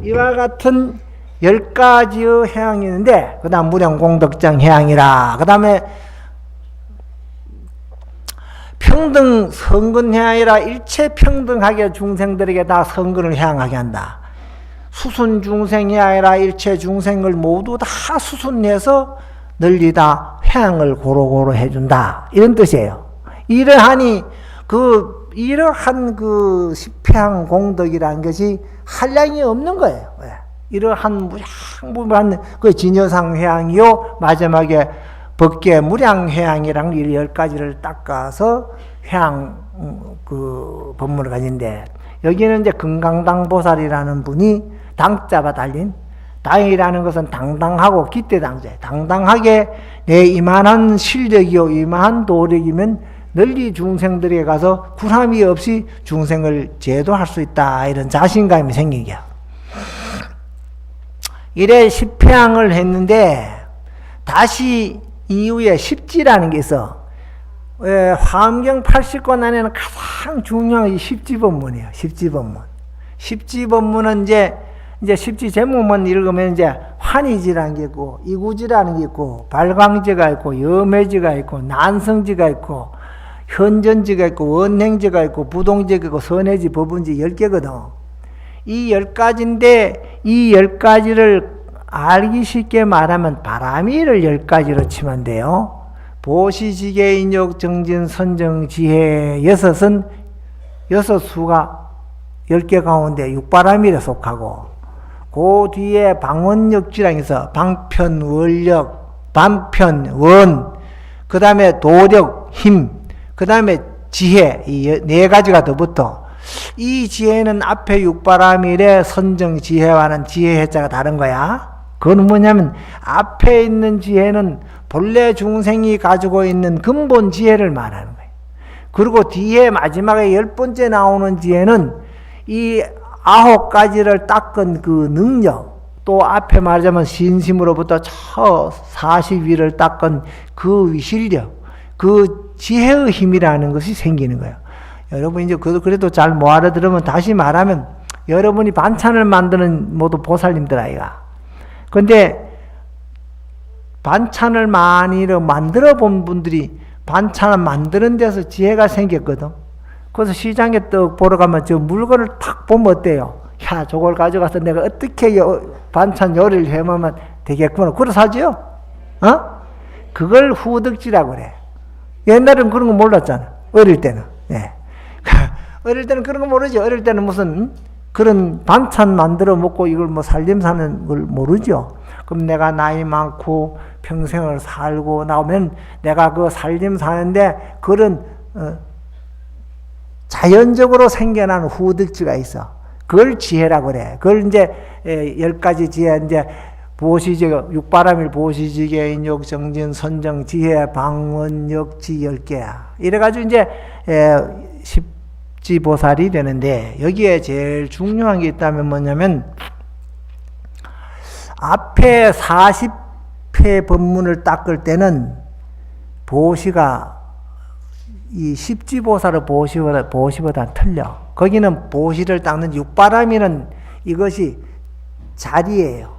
이와 같은 10가지의 해양이 있는데 그 다음 무량공덕장 해양이라. 그 다음에 평등 성근 해양이라 일체 평등하게 중생들에게 다 성근을 해양하게 한다. 수순 중생이 아니라 일체 중생을 모두 다 수순해서 널리 다 해양을 고루고루 해준다. 이런 뜻이에요. 이러한 그 십회양 공덕이라는 것이 한량이 없는 거예요. 이러한 무량무한 그 진여상 해양이요. 마지막에 법계 무량해양이랑 이 10가지를 닦아서 해양 그 법문을 가진데 여기는 이제 금강당 보살이라는 분이 당자가 달린 당이라는 것은 당당하고 기대당자예요. 당당하게 내 이만한 실력이요 이만한 도력이면 널리 중생들에게 가서 구람이 없이 중생을 제도할 수 있다. 이런 자신감이 생기게. 이래 십회양을 했는데 다시 이후에 십지라는 게 있어. 화엄경 80권 안에는 가장 중요한 이 십지법문이에요. 십지법문. 십지법문은 이제 십지 제목만 읽으면 이제 환희지라는 게 있고, 이구지라는 게 있고, 발광지가 있고, 염해지가 있고, 난성지가 있고, 현전지가 있고, 원행지가 있고, 부동지가 있고, 선해지, 법운지 10개거든. 이 10가지인데, 이 10가지를 알기 쉽게 말하면 바람이를 10가지로 치면 돼요. 보시지계, 인욕, 정진, 선정, 지혜 6은 6수가 10개 가운데 육바람일에 속하고 그 뒤에 방원역지랑 해서 방편, 원력, 반편, 원, 그 다음에 도력, 힘, 그 다음에 지혜 이 4가지가 더 붙어. 이 지혜는 앞에 육바람일의 선정 지혜와는 지혜 해자가 다른 거야. 그건 뭐냐면 앞에 있는 지혜는 본래 중생이 가지고 있는 근본 지혜를 말하는 거예요. 그리고 뒤에 마지막에 10번째 나오는 지혜는 이 9가지를 닦은 그 능력, 또 앞에 말하자면 신심으로부터 저 40위를 닦은 그 위실력, 그 지혜의 힘이라는 것이 생기는 거예요. 여러분 이제 그래도 잘 못 알아들으면 다시 말하면 여러분이 반찬을 만드는 모두 보살님들 아이가. 근데 반찬을 많이 만들어 본 분들이 반찬을 만드는 데서 지혜가 생겼거든. 그래서 시장에 떡 보러 가면 저 물건을 탁 보면 어때요? 야, 저걸 가져가서 내가 어떻게 반찬 요리를 해먹으면 되겠구나. 그래서 하지요? 그걸 후덕지라고 그래. 옛날에는 그런 거 몰랐잖아. 어릴 때는. 예. 어릴 때는 그런 거 모르지. 어릴 때는 무슨 그런 반찬 만들어 먹고 이걸 뭐 살림 사는 걸 모르죠. 그럼 내가 나이 많고 평생을 살고 나오면 내가 그 살림 사는데 그런 자연적으로 생겨난 후득지가 있어. 그걸 지혜라고 그래. 그걸 이제 10가지 지혜 이제 보시지 육바람일 보시지계 인욕 정진 선정 지혜 방언 역지 10개야. 이래가지고 이제 십지보살이 되는데 여기에 제일 중요한 게 있다면 뭐냐면 앞에 40회 법문을 닦을 때는 보시가 이 십지보살의 보시보다 틀려. 거기는 보시를 닦는 육바람이는 이것이 자리예요.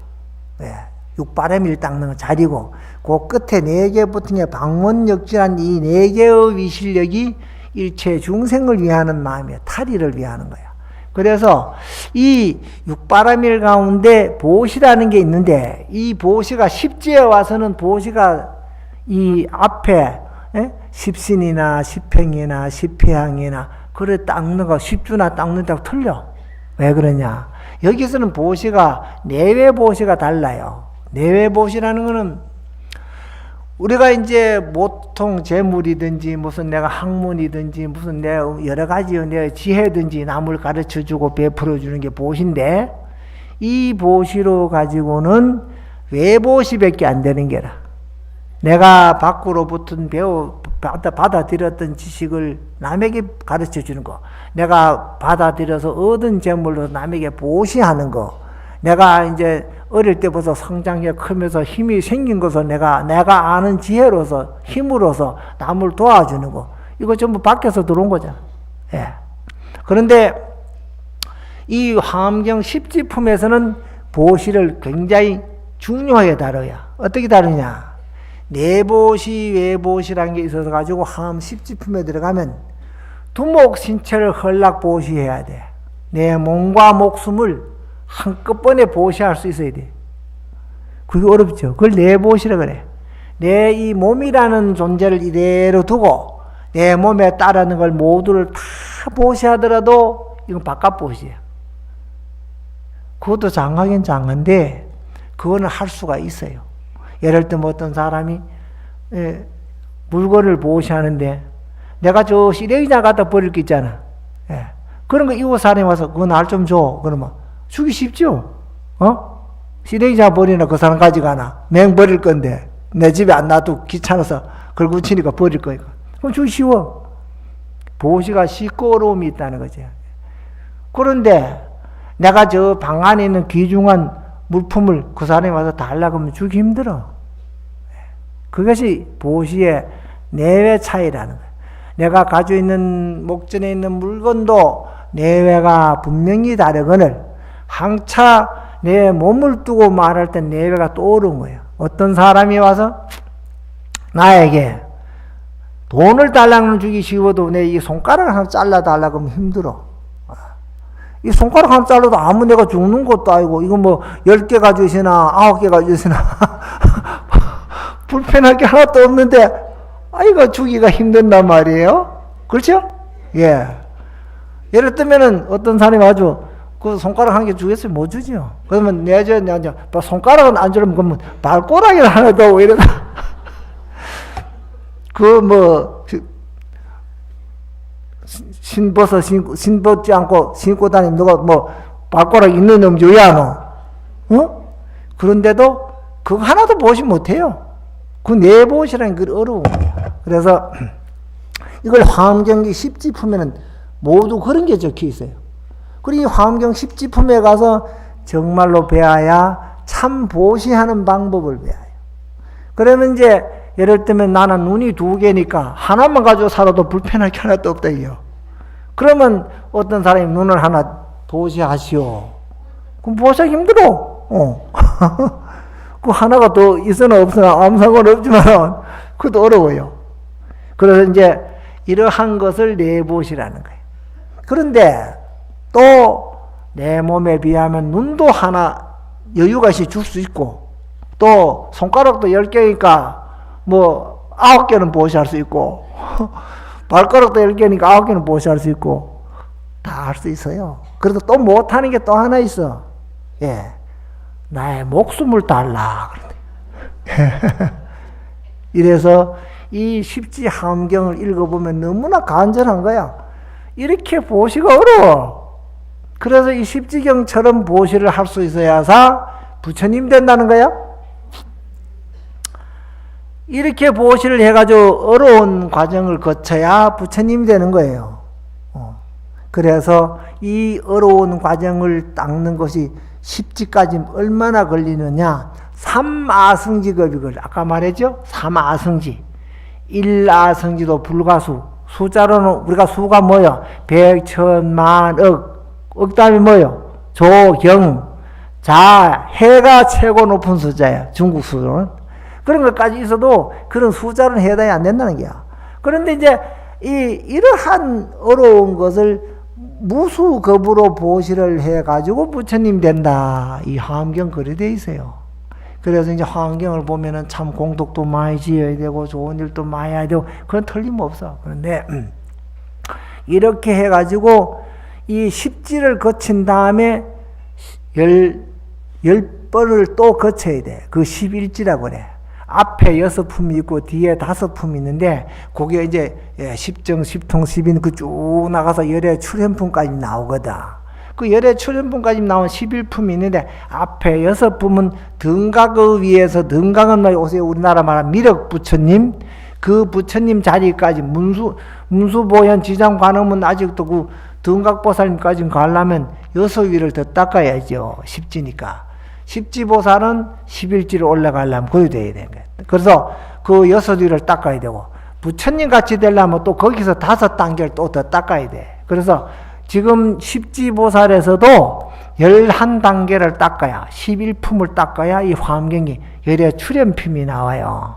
예. 육바라밀 닦는 자리고, 그 끝에 4개 붙은 게 방문역질한 이 4개의 위실력이 일체 중생을 위하는 마음이야. 탈의를 위하는 거야. 그래서 이 육바라밀 가운데 보시라는 게 있는데, 이 보시가 십지에 와서는 보시가 이 앞에 십신이나 십행이나 십회향이나 그래 닦는 거, 십주나 닦는다고 틀려. 왜 그러냐? 여기서는 보시가 내외 보시가 달라요. 내외 보시라는 거는 우리가 이제 보통 재물이든지 무슨 내가 학문이든지 무슨 내 여러 가지 내 지혜든지 남을 가르쳐 주고 베풀어 주는 게 보시인데, 이 보시로 가지고는 외보시밖에 안 되는 게라. 내가 밖으로부터 받아들였던 지식을 남에게 가르쳐 주는 거, 내가 받아들여서 얻은 재물로 남에게 보시하는 거, 내가 이제 어릴 때부터 성장해 크면서 힘이 생긴 것을 내가 아는 지혜로서 힘으로서 남을 도와주는 거, 이거 전부 밖에서 들어온 거잖아. 예. 그런데 이 화엄경 십지품에서는 보시를 굉장히 중요하게 다뤄야. 어떻게 다루냐? 내보시 외보시라는 게 있어서 가지고 화엄 십지품에 들어가면 두목 신체를 헐락 보시해야 돼. 내 몸과 목숨을 한꺼번에 보시할 수 있어야 돼. 그게 어렵죠. 그걸 내보시라 그래. 내 이 몸이라는 존재를 이대로 두고 내 몸에 따르는 걸 모두를 다 보시하더라도 이건 바깥 보시야. 그것도 장하긴 장한데 그거는 할 수가 있어요. 예를 들면 어떤 사람이 물건을 보시하는데 내가 저 시래기장 갖다 버릴 게 있잖아. 그런 거 이웃 사람이 와서 그거 날 좀 줘. 그러면 주기 쉽죠? 시래기장 버리나 그 사람 가져가나? 맹 버릴 건데 내 집에 안 놔두고 귀찮아서 걸고 치니까 버릴 거니까. 그럼 주기 쉬워. 보시가 쉽고 어려움이 있다는 거지. 그런데 내가 저 방 안에 있는 귀중한 물품을 그 사람이 와서 달라고 하면 주기 힘들어. 그것이 보시의 내외 차이라는 거예요. 내가 가지고 있는 목전에 있는 물건도 내외가 분명히 다르거늘 항차 내 몸을 두고 말할 때 내외가 떠오른 거예요. 어떤 사람이 와서 나에게 돈을 달라고 주기 쉬워도 내 이 손가락을 하나 잘라달라고 하면 힘들어. 이 손가락 하나 잘라도 아무 내가 죽는 것도 아니고 이거 뭐 10개 가지고 있으나 9개 가지고 있으나 불편할 게 하나도 없는데 이거 주기가 힘든단 말이에요. 그렇죠? 예. 예를 들면은 어떤 사람이 아주 그 손가락 한 개 주겠어요? 못 주죠. 그러면 내줘. 손가락은 안 주려면 그러면 발꼬락이를 하나 더 이러다. 신벗지 않고 신고 다니면 누가 뭐 발가락 있는 놈 줘야 너? 그런데도 그거 하나도 보시 못해요. 그 내보시라는 게 어려운 거야. 그래서 이걸 화엄경기 십지품에는 모두 그런 게 적혀 있어요. 그리고 이 화엄경 십지품에 가서 정말로 배워야 참 보시하는 방법을 배워요. 그러면 이제 예를 들면 나는 눈이 2개니까 하나만 가지고 살아도 불편할 게 하나도 없다 이요. 그러면 어떤 사람이 눈을 하나 보시하시오. 그럼 보시기 힘들어. 그 하나가 더 있으나 없으나 아무 상관없지만 그것도 어려워요. 그래서 이제 이러한 것을 내보시라는 거예요. 그런데 또 내 몸에 비하면 눈도 하나 여유가 있이 줄 수 있고 또 손가락도 10개니까 뭐 9개는 보시할 수 있고 발가락도 10개니까 9개는 보시할 수 있고 다 할 수 있어요. 그래도 또 못하는 게 또 하나 있어. 예, 나의 목숨을 달라. 이래서 이 십지화엄경을 읽어보면 너무나 간절한 거야. 이렇게 보시가 어려워. 그래서 이 십지경처럼 보시를 할 수 있어야사 부처님 된다는 거야. 이렇게 보시를 해가지고 어려운 과정을 거쳐야 부처님이 되는 거예요. 그래서 이 어려운 과정을 닦는 것이 십지까지 얼마나 걸리느냐. 3아승지급이걸 아까 말했죠. 3아승지. 1아승지도 불가수. 숫자로는 우리가 수가 뭐요? 100, 1000, 만, 억. 억담이 뭐요? 조, 경, 자, 해가 최고 높은 숫자예요. 중국 수로는. 그런 것까지 있어도 그런 숫자는 해당이 안 된다는 거야. 그런데 이제 이러한 어려운 것을 무수겁으로 보시를 해가지고 부처님 된다. 이 화엄경 그리 돼 있어요. 그래서 이제 화엄경을 보면은 참 공덕도 많이 지어야 되고 좋은 일도 많이 해야 되고 그건 틀림없어. 그런데 이렇게 해가지고 이 10지를 거친 다음에 열 번을 또 거쳐야 돼. 그 11지라고 그래. 앞에 6품이 있고 뒤에 5품이 있는데 그게 이제 10정, 10통, 10인 그 쭉 나가서 열의 출현품까지 나오거든. 그 열의 출현품까지 나온 11품이 있는데 앞에 6품은 등각의 위에서, 등각은 오세요 우리나라 말하는 미륵 부처님, 그 부처님 자리까지 문수보현 지장관음은 아직도 그 등각보살님까지 가려면 6위를 더 닦아야죠. 10지니까. 10지보살은 11지로 올라가려면 거기 돼야 되는 거예요. 그래서 그 6위를 닦아야 되고, 부처님 같이 되려면 또 거기서 5단계를 또 더 닦아야 돼. 그래서 지금 10지보살에서도 11단계를 닦아야, 11품을 닦아야 이 화엄경이 열의 출현품이 나와요.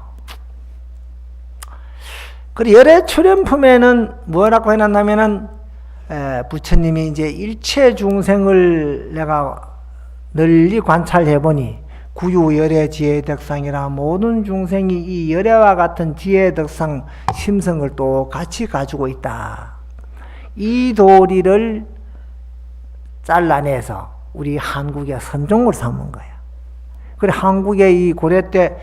그리고 열의 출현품에는 뭐라고 해놨냐면은, 부처님이 이제 일체 중생을 내가 널리 관찰해보니 구유열의 지혜덕상이라 모든 중생이 이 열애와 같은 지혜덕상 심성을 또 같이 가지고 있다. 이 도리를 잘라내서 우리 한국의 선종을 삼은 거야. 그래 한국의 이 고려 때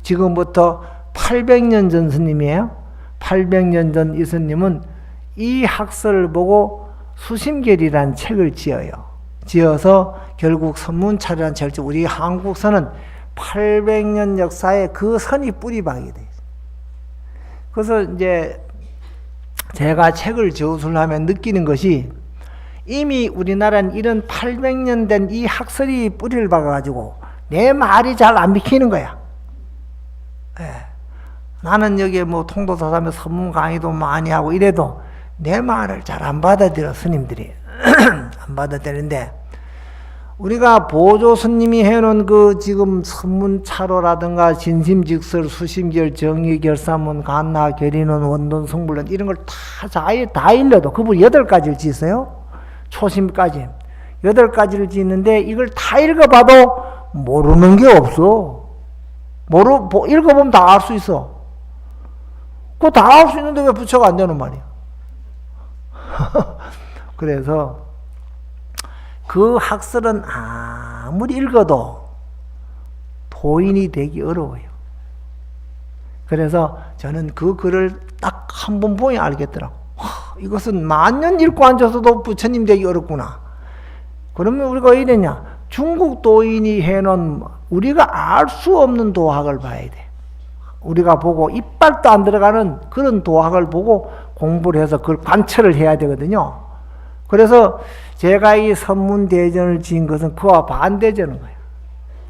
지금부터 800년 전 스님이에요. 800년 전 이 스님은 이 학설을 보고 수심결이라는 책을 지어서 결국 선문찰이라는 책을 우리 한국선은 800년 역사에 그 선이 뿌리박이 돼 있어요. 그래서 이제 제가 책을 저술하면 느끼는 것이 이미 우리나라는 이런 800년 된 이 학설이 뿌리를 박아가지고 내 말이 잘 안 비키는 거야. 예. 나는 여기에 뭐 통도사사며 선문 강의도 많이 하고 이래도 내 말을 잘 안 받아들여 스님들이. 안 받아들이는데 우리가 보조 스님이 해놓은 그 지금 선문차로라든가 진심직설, 수심결, 정의결사문, 간나, 결의론, 원론, 성불론 이런 걸 다 일러도 그분 8가지를 지었어요. 초심까지 8가지를 짓는데 이걸 다 읽어봐도 모르는 게 없어. 읽어보면 다 알 수 있어. 그거 다 알 수 있는데 왜 부처가 안 되는 말이야. 그래서 그 학설은 아무리 읽어도 도인이 되기 어려워요. 그래서 저는 그 글을 딱 한 번 보니 알겠더라고. 이것은 만년 읽고 앉아서도 부처님 되기 어렵구나. 그러면 우리가 왜 이랬냐? 중국 도인이 해놓은 우리가 알 수 없는 도학을 봐야 돼. 우리가 보고 이빨도 안 들어가는 그런 도학을 보고 공부를 해서 그걸 관철을 해야 되거든요. 그래서 제가 이 선문대전을 지은 것은 그와 반대되는 거예요.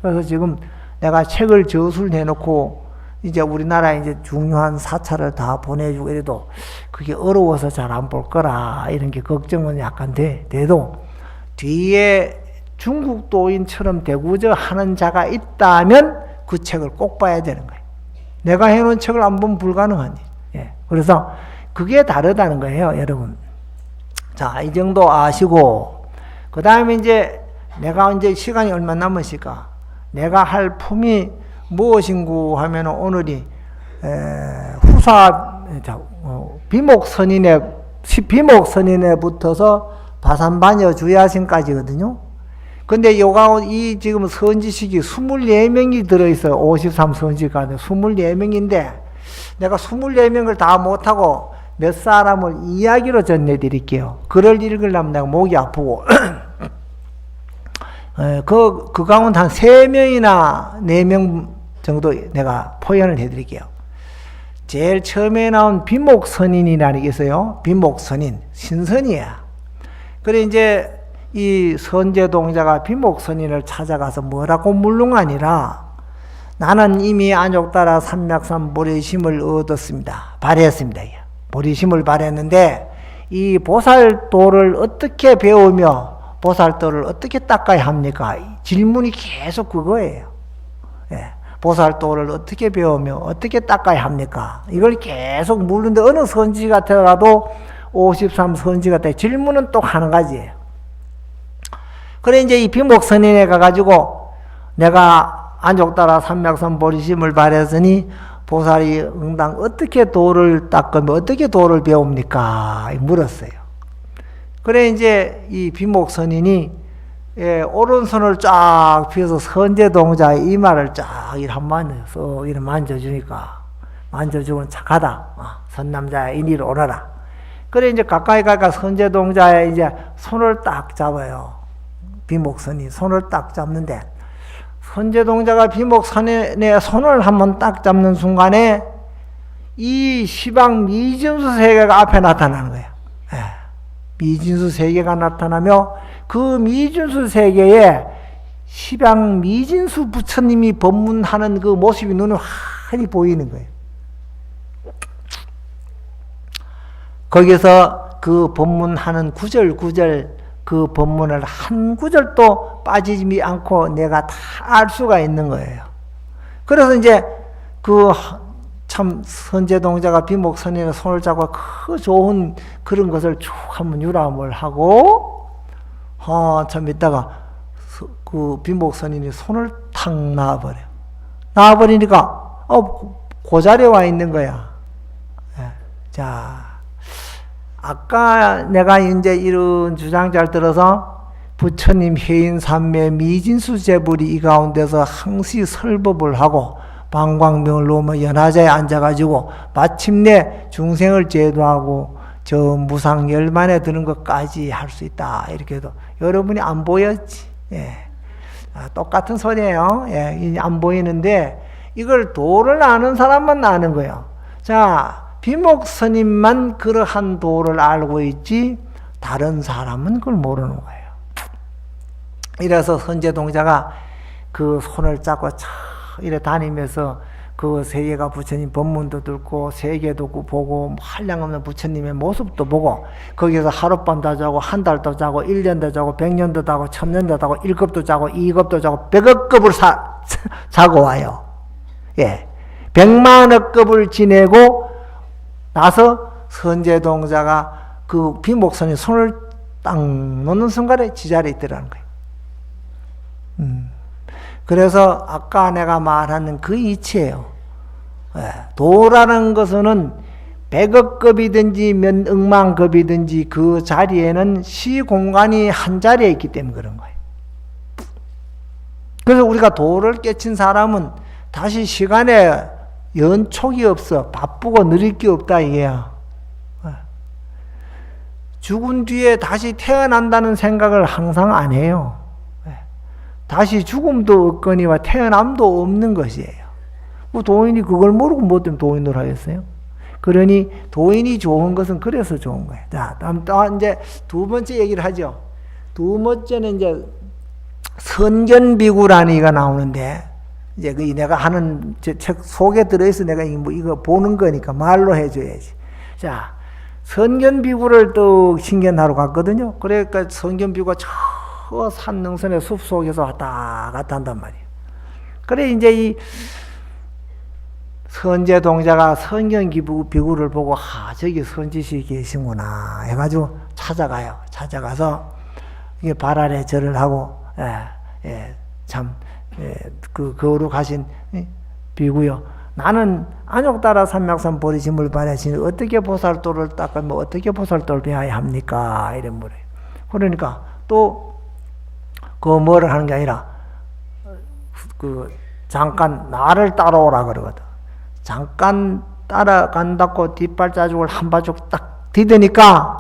그래서 지금 내가 책을 저술해놓고 이제 우리나라에 이제 중요한 사찰을 다 보내주고 이래도 그게 어려워서 잘 안 볼 거라 이런 게 걱정은 약간 돼도 뒤에 중국 도인처럼 대구저 하는 자가 있다면 그 책을 꼭 봐야 되는 거예요. 내가 해놓은 책을 안 보면 불가능한 일. 예. 그래서 그게 다르다는 거예요, 여러분. 자, 이 정도 아시고, 그 다음에 이제 내가 이제 시간이 얼마 남았을까? 내가 할 품이 무엇인고 하면 오늘이 비목선인에 붙어서 바산반여 주야신까지거든요. 근데 이 지금 선지식이 24명이 들어있어요. 53 선지식 안에 24명인데 내가 24명을 다 못하고 몇 사람을 이야기로 전해드릴게요. 글을 읽으려면 내가 목이 아프고 그 가운데 한 3명이나 4명 정도 내가 포연을 해드릴게요. 제일 처음에 나온 비목선인이라는 게 있어요. 비목선인, 신선이야. 그래 이제 이 선제동자가 비목선인을 찾아가서 뭐라고 물릉하니라. 나는 이미 안욕따라 삼맥산 보리심을 얻었습니다. 발했습니다. 보리심을 발했는데 이 보살도를 어떻게 배우며 보살도를 어떻게 닦아야 합니까? 질문이 계속 그거예요. 예. 보살도를 어떻게 배우며 어떻게 닦아야 합니까? 이걸 계속 묻는데 어느 선지 같아도 53 선지 같아 질문은 또 한 가지예요. 그래 이제 이 비목선인에 가가지고 내가 안족따라 삼맥선 보리심을 발했으니 보살이 응당 어떻게 도를 닦으며 어떻게 도를 배웁니까? 물었어요. 그래 이제 이 비목선인이 오른손을 쫙 펴서 선제동자의 이마를 쫙 한번 이렇게 만져주니까 만져주면 착하다. 선남자야 이리로 오너라. 그래 이제 가까이 선제동자의 이제 손을 딱 잡아요. 비목선이 손을 딱 잡는데 선제동자가 비목선의 손을 한번 딱 잡는 순간에 이 시방 미진수 세계가 앞에 나타나는 거예요. 미진수 세계가 나타나며 그 미진수 세계에 시방 미진수 부처님이 법문하는 그 모습이 눈에 환히 보이는 거예요. 거기서 그 법문하는 구절 그 법문을 한 구절도 빠지지 않고 내가 다 알 수가 있는 거예요. 그래서 이제 그 참 선제동자가 비목선인의 손을 잡고 그 좋은 그런 것을 쭉 한번 유람을 하고 참 있다가 그 비목선인이 손을 탁 놔버려요. 놔버리니까 그 자리에 와 있는 거야. 자, 아까 내가 이제 이런 주장 잘 들어서 부처님 해인삼매 미진수 제불이 이 가운데서 항시 설법을 하고 방광명을 놓으며 연화자에 앉아가지고 마침내 중생을 제도하고 저 무상 열만에 드는 것까지 할 수 있다. 이렇게 해도 여러분이 안 보였지. 똑같은 소리예요. 안 보이는데 이걸 도를 아는 사람만 아는 거예요. 자, 비목스님만 그러한 도를 알고 있지 다른 사람은 그걸 모르는 거예요. 이래서 선제동자가 그 손을 잡고 이래 다니면서 그 세계가 부처님 법문도 듣고 세계도 보고 한량없는 부처님의 모습도 보고 거기서 하룻밤도 자고 한 달도 자고 1년도 자고 100년도 자고 1000년도 자고 1급도 자고 2급도 자고 100억급을 자고 와요. 100만억급을 지내고 나서 선제동자가 그 비목선이 손을 딱 놓는 순간에 지자리에 있더라는 거예요. 그래서 아까 내가 말하는 그 이치예요. 도라는 것은 100억급이든지 몇 억만급이든지 그 자리에는 시공간이 한 자리에 있기 때문에 그런 거예요. 그래서 우리가 도를 깨친 사람은 다시 시간에 연촉이 없어. 바쁘고 느릴 게 없다 이게야. 죽은 뒤에 다시 태어난다는 생각을 항상 안 해요. 다시 죽음도 없거니와 태어남도 없는 것이에요. 뭐 도인이 그걸 모르고 뭐 때문에 도인을 하겠어요? 그러니 도인이 좋은 것은 그래서 좋은 거예요. 자, 다음 또 이제 두 번째 얘기를 하죠. 두 번째는 이제 선견비구라는 이가 나오는데 이제 그 내가 하는 책 속에 들어있어 내가 이거 보는 거니까 말로 해줘야지. 자, 선견비구를 또 신견하러 갔거든요. 그러니까 선견비구가 저 산능선의 숲 속에서 왔다 갔다 한단 말이에요. 그래 이제 이 선제동자가 선견비구를 보고 저기 선지시 계시구나 해가지고 찾아가요. 찾아가서 이게 발 아래 절을 하고 그 거룩하신 비구요. 나는 안욕따라 삼맥선 보리심을 발하시니 어떻게 보살도를 닦으면 어떻게 보살도를 배워야 합니까? 이런 물어요. 그러니까 또 그 뭐를 하는 게 아니라 그 잠깐 나를 따라오라 그러거든. 잠깐 따라간다고 뒷발자국을 한 바둑 딱 디드니까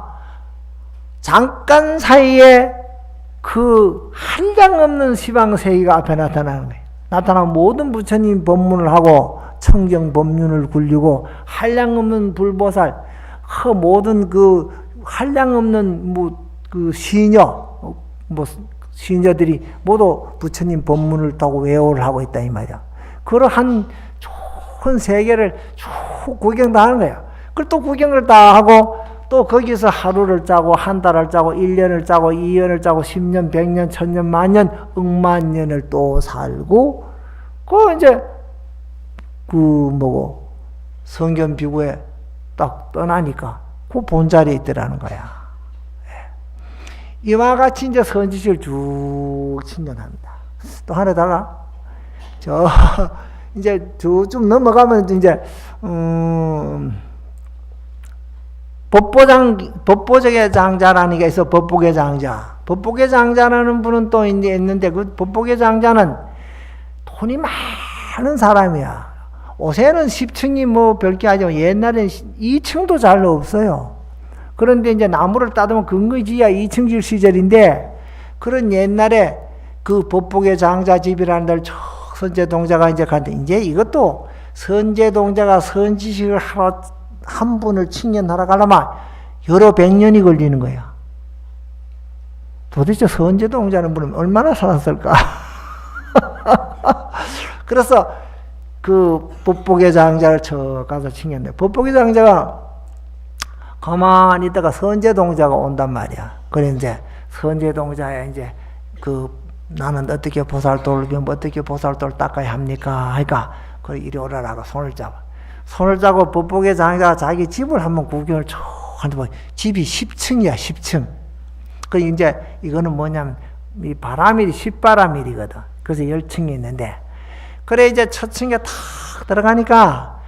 잠깐 사이에 그 한량없는 시방세계가 앞에 나타나는 거예요. 나타나면 모든 부처님 법문을 하고 청경 법륜을 굴리고 한량없는 불보살 모든 그 한량없는 그 시녀 시녀들이 모두 부처님 법문을 타고 외호를 하고 있다 이 말이야. 그러한 좋은 세계를 쭉 구경 다 하는 거야. 그걸 또 구경을 다 하고 또 거기서 하루를 짜고 한 달을 짜고 1년을 짜고 2년을 짜고 10년, 100년, 1000년, 만년, 억만 년을 또 살고 그 이제 그 뭐고 성견 비구에 딱 떠나니까 그 본자리에 있더라는 거야. 이와 같이 이제 선지식을 쭉 친년합니다. 또 하나다가 이제 좀 넘어가면 이제 법보적의 장자라는 게 있어. 법보계 장자. 법보계 장자라는 분은 또 있는데 그 법보계 장자는 돈이 많은 사람이야. 요새는 10층이 뭐 별게 아니고 옛날에는 2층도 잘 없어요. 그런데 이제 나무를 따두면 근거지야 2층질 시절인데 그런 옛날에 그 법보계 장자 집이라는 데를 선제동자가 이제 갔는데 이제 이것도 선제동자가 선지식을 하러 한 분을 칭견하러 가려면 여러 100년이 걸리는 거야. 도대체 선제동자는 분은 얼마나 살았을까? 그래서 그 법보계 장자를 가서 칭견해. 법보계 장자가 가만히 있다가 선제동자가 온단 말이야. 그래 이제 선제동자야 이제 그 나는 어떻게 보살도를 어떻게 보살도를 닦아야 합니까? 하니까 그 이리 오라라고 손을 잡아. 손을 잡고 법보계 장자가 자기 집을 한번 구경을 쭉 하는데 집이 10층이야 10층. 그 이제 이거는 뭐냐면 이 바라밀이 10바라밀이거든. 그래서 10층이 있는데 그래 이제 첫 층에 탁 들어가니까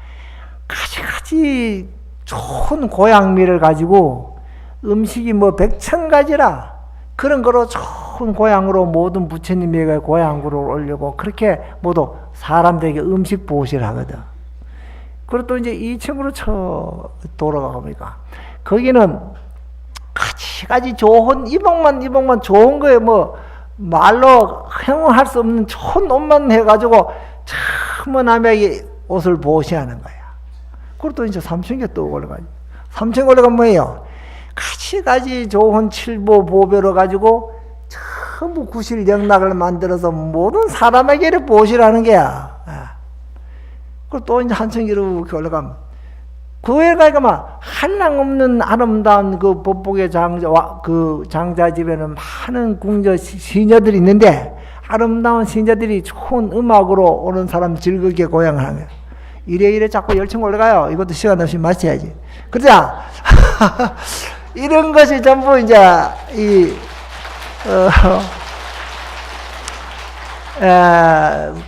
가지가지 좋은 고향미를 가지고 음식이 뭐 100,000가지라 그런 거로 좋은 고향으로 모든 부처님에게 고향으로 올리고 그렇게 모두 사람들에게 음식 보시를 하거든. 그리고 또 이제 2층으로 돌아가 보니까 거기는 가지가지 좋은 이복만 좋은 거에 뭐 말로 형용할 수 없는 좋은 옷만 해가지고 참 남에게 옷을 보시하는 거야. 그리고 또 이제 3층에 또 올라가지. 3층 올라가면 뭐예요? 가지가지 좋은 칠보 보배로 가지고 전부 구실 영락을 만들어서 모든 사람에게 보시라는 거야. 그리고 또 이제 한층 이렇게 올라가면 그에 가니까 한량 없는 아름다운 그 법보계 그 장자 집에는 많은 궁저 시녀들이 있는데 아름다운 시녀들이 좋은 음악으로 오는 사람 즐겁게 고향을 하는 거야. 이래 자꾸 10층 올라가요. 이것도 시간 없이 마쳐야지. 그러자 이런 것이 전부 이제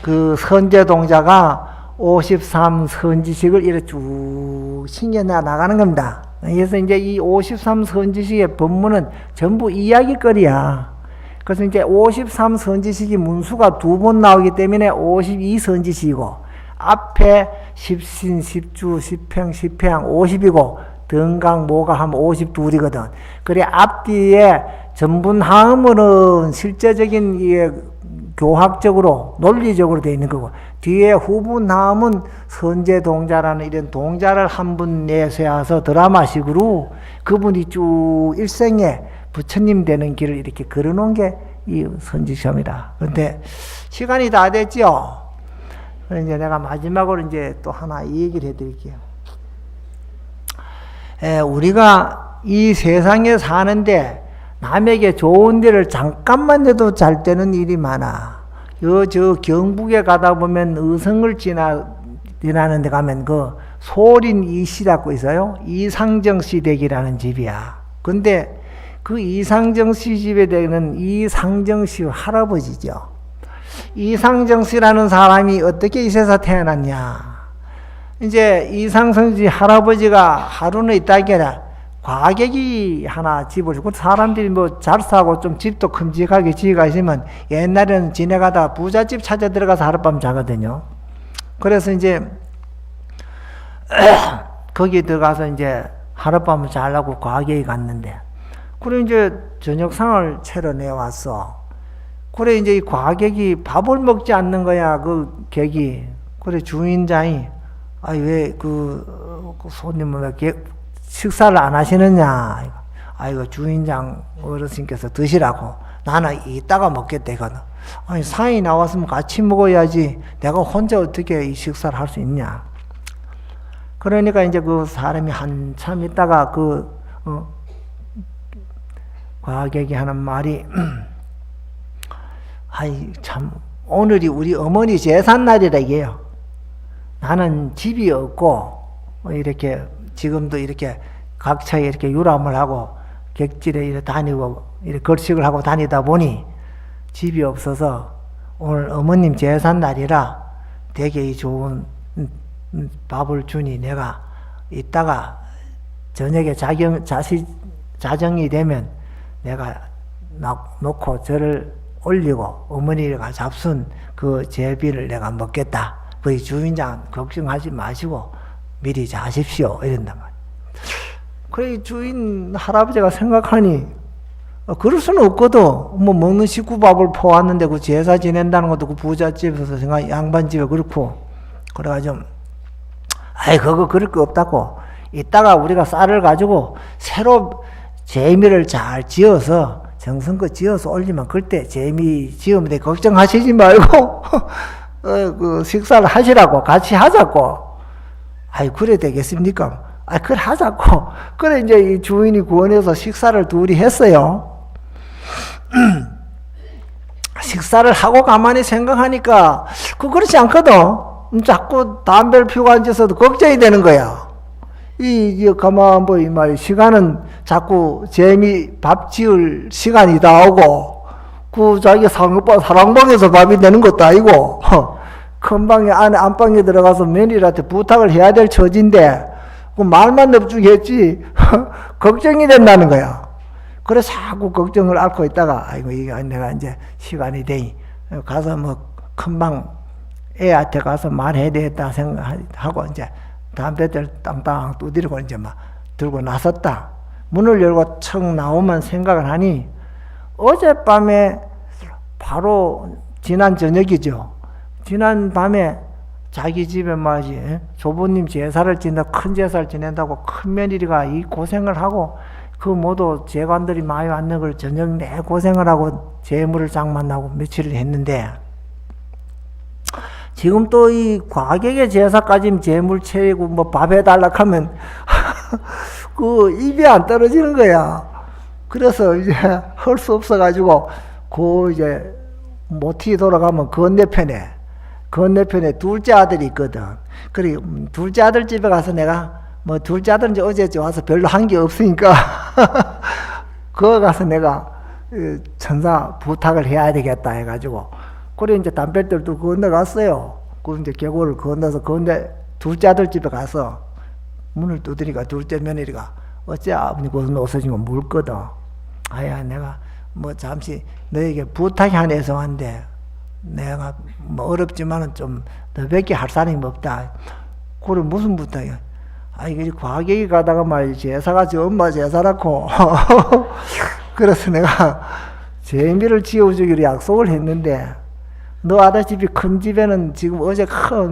그 선제동자가 53 선지식을 이렇게 쭉 신겨 나가는 겁니다. 그래서 이제 이 53 선지식의 법문은 전부 이야기거리야. 그래서 이제 53 선지식이 문수가 2번 나오기 때문에 52 선지식이고 앞에 십신, 십주, 십행, 십행 50이고 등강, 모가 하면 52이거든. 그래 앞뒤에 전분하음으로는 실제적인 교학적으로 논리적으로 되어 있는 거고 뒤에 후분하음은 선제동자라는 이런 동자를 한 분 내세워서 드라마식으로 그분이 쭉 일생에 부처님 되는 길을 이렇게 걸어놓은 게 이 선지시험이다. 그런데 시간이 다 됐죠. 이제 내가 마지막으로 이제 또 하나 이 얘기를 해드릴게요. 우리가 이 세상에 사는데 남에게 좋은 데를 잠깐만 해도 잘 되는 일이 많아. 저 경북에 가다 보면 의성을 지나는 데 가면 그 소린 이씨라고 있어요. 이상정 씨 댁이라는 집이야. 근데 그 이상정 씨 집에 되는 이상정 씨 할아버지죠. 이상정 씨라는 사람이 어떻게 이 세상에 태어났냐. 이제 이상정 씨 할아버지가 하루는 있다게 과객이 하나 집을 주고 사람들이 뭐 잘 사고 좀 집도 큼직하게 지어가 있으면 옛날에는 지내가다 부잣집 찾아 들어가서 하룻밤 자거든요. 그래서 이제 거기 들어가서 이제 하룻밤을 자려고 과객이 갔는데 그래 이제 저녁상을 채로 내왔어. 그래 이제 이 과객이 밥을 먹지 않는 거야. 그 객이. 그래 주인장이 왜 그 손님은 왜 식사를 안 하시느냐. 이거 주인장 어르신께서 드시라고. 나는 이따가 먹겠다 이거는. 아니 상이 나왔으면 같이 먹어야지. 내가 혼자 어떻게 이 식사를 할 수 있냐. 그러니까 이제 그 사람이 한참 있다가 그 과객이 하는 말이 아이 참 오늘이 우리 어머니 제삿날이라 이게요. 나는 집이 없고 이렇게 지금도 이렇게 각처에 이렇게 유람을 하고 객지에 이렇게 다니고 이렇게 걸식을 하고 다니다 보니 집이 없어서 오늘 어머님 제삿날이라 되게 좋은 밥을 주니 내가 이따가 저녁에 자정이 되면 내가 놓고 저를 올리고 어머니가 잡순 그 제비를 내가 먹겠다. 그 주인장 걱정하지 마시고 미리 자십시오. 이런단 말이야. 그래 주인 할아버지가 생각하니 그럴 수는 없거든. 뭐 먹는 식구밥을 퍼왔는데 그 제사 지낸다는 것도 그 부잣집에서 생각 양반집에 그렇고 그래가지고 아이 그거 그럴 거 없다고 이따가 우리가 쌀을 가지고 새로 재미를 잘 지어서 정성껏 지어서 올리면 그때 재미 지으면 돼. 걱정하시지 말고 그 식사를 하시라고 같이 하자고. 아이 그래 되겠습니까? 아 그래 하자고. 그래 이제 이 주인이 구원해서 식사를 둘이 했어요. 식사를 하고 가만히 생각하니까 그렇지 않거든. 자꾸 담배를 피우고 앉아서도 걱정이 되는 거야. 가만 이 말 시간은 자꾸 밥 지을 시간이 다 오고 그 자기 사랑방에서 밥이 되는 것도 아니고 큰 방에 안방에 들어가서 며느리한테 부탁을 해야 될 처지인데 그 말만 넙죽했지 걱정이 된다는 거야. 그래서 자꾸 걱정을 앓고 있다가 아이고 이게 내가 이제 시간이 되니 가서 뭐 금방 애한테 가서 말해야 되겠다 생각하고 이제 담배들 땅땅 두드리고 이제 막 들고 나섰다. 문을 열고 척 나오면 생각을 하니 어젯밤에 바로 지난 저녁이죠. 지난 밤에 자기 집에 말이지 조부님 제사를 지낸다 큰 제사를 지낸다고 큰 며느리가 이 고생을 하고 그 모두 재관들이 많이 왔는 걸 저녁 내 고생을 하고 재물을 장만하고 며칠을 했는데 지금 또 이 과객의 제사까지 재물 채우고 뭐 밥 해달라 하면 그 입이 안 떨어지는 거야. 그래서 이제 할 수 없어가지고 그 이제 모티 돌아가면 건너편에 둘째 아들이 있거든. 그래 둘째 아들 집에 가서 내가 뭐 둘째 아들은 이제 어제 와서 별로 한 게 없으니까 그거 가서 내가 천사 부탁을 해야 되겠다 해가지고 그래 이제 담배들도 건너갔어요. 그 이제 계곡을 건너서 둘째 아들 집에 가서 문을 두드리니까 둘째 며느리가 어째 아버님 거기서 없어진 거 물거든. 아야 내가 뭐 잠시 너에게 부탁이 하나 해서 왔는데 내가 뭐 어렵지만은 좀 너밖에 할 사람이 없다. 그래 무슨 부탁이야? 아 이게 과객이 가다가 말이지 제사가 저 엄마 제사라고 그래서 내가 제미를 지어주기로 약속을 했는데 너 아다시피 큰 집에는 지금 어제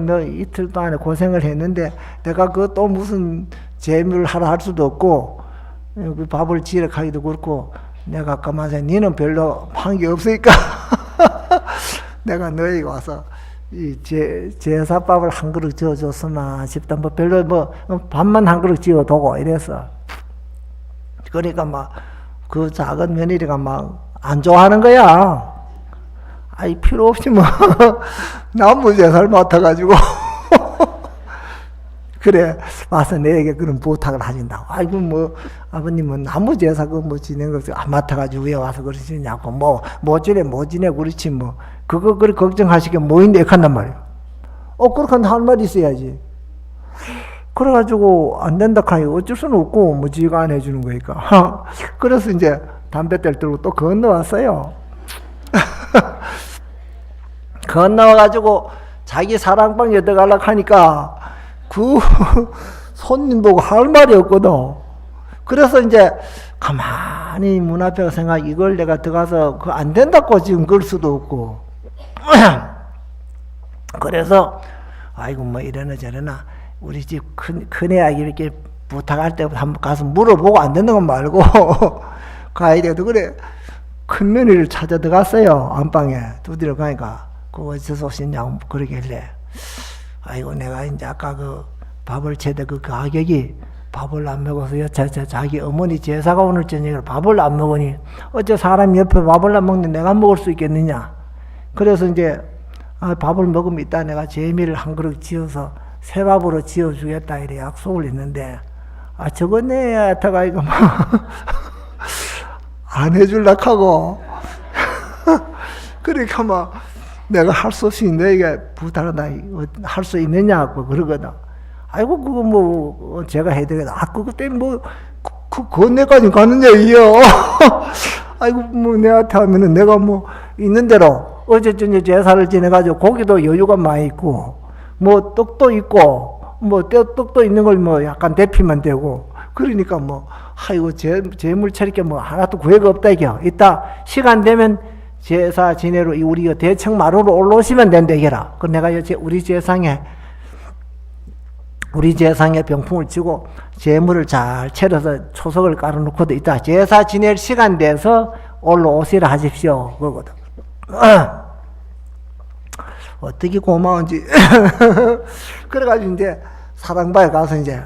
너 이틀 동안에 고생을 했는데 내가 그 또 무슨 재미를 하라 할 수도 없고 그 밥을 지으러 가기도 그렇고 내가 가만히 생각해 니는 별로 한 게 없으니까 내가 너에게 와서 이 제사밥을 한 그릇 지어줬으나 싶다. 뭐 별로 뭐 밥만 한 그릇 지어두고 이래서 그러니까 막 그 작은 며느리가 막 안 좋아하는 거야. 아이 필요 없이 뭐 나무 제사를 맡아가지고 그래 와서 내게 그런 부탁을 하신다고. 아이고 뭐 아버님은 나무 제사 그뭐 지낸 것을 안 맡아가지고 왜 와서 그러시냐고 못 지내 그렇지 뭐 그거 그렇게 걱정하시게 뭐인데 이렇게 한단 말이야. 그렇게 할 말이 있어야지. 그래가지고 안 된다 하니 어쩔 수는 없고 뭐 지가 안 해주는 거니까. 그래서 이제 담배대를 들고 또 건너왔어요. 건너와가지고 자기 사랑방에 들어가려고 하니까 그 손님 보고 할 말이 없거든. 그래서 이제 가만히 문 앞에 생각 이걸 내가 들어가서 그 안 된다고 지금 그럴 수도 없고 그래서 아이고 뭐 이러나 저러나 우리 집 큰애야 이렇게 부탁할 때 한번 가서 물어보고 안 되는 건 말고 가야 되거든. 그래 큰 며느리를 찾아 들어갔어요. 안방에 두드려 가니까 그 어디서 오셨냐고 그러길래 아이고 내가 이제 아까 그 밥을 채대 그 가격이 밥을 안 먹어서 자기 어머니 제사가 오늘 저녁에 밥을 안 먹으니 어째 사람 옆에 밥을 안 먹는데 내가 먹을 수 있겠느냐. 그래서 이제 밥을 먹으면 이따 내가 재미를 한 그릇 지어서 새밥으로 지어주겠다 이래 약속을 했는데 저거 내 여타가 이거 뭐 안 해줄라 하고 그러니까 막 내가 할 수 없이 너에게 부탁한다 할 수 있느냐고 그러거든. 아이고 그거 뭐 제가 해드리겠다. 그거 때문에 뭐 건네까지 가는 얘기요. 아이고 뭐 내한테 하면은 내가 뭐 있는 대로 어제 저녁 제사를 지내가지고 고기도 여유가 많이 있고 뭐 떡도 있고 뭐 떡도 있는 걸 뭐 약간 데피면 되고 그러니까 뭐 아이고 재물 차릴 게 뭐 하나도 구애가 없다 이겨. 이따 시간 되면 제사 지내러 우리 대청 마루로 올라오시면 된다 이겨라. 그 내가 우리 제상에 병풍을 치고 재물을 잘 차려서 초석을 깔아놓고도 있다. 제사 지낼 시간 돼서 올라오시라 하십시오. 그거거든. 어떻게 고마운지. 그래가지고 이제 사랑바에 가서 이제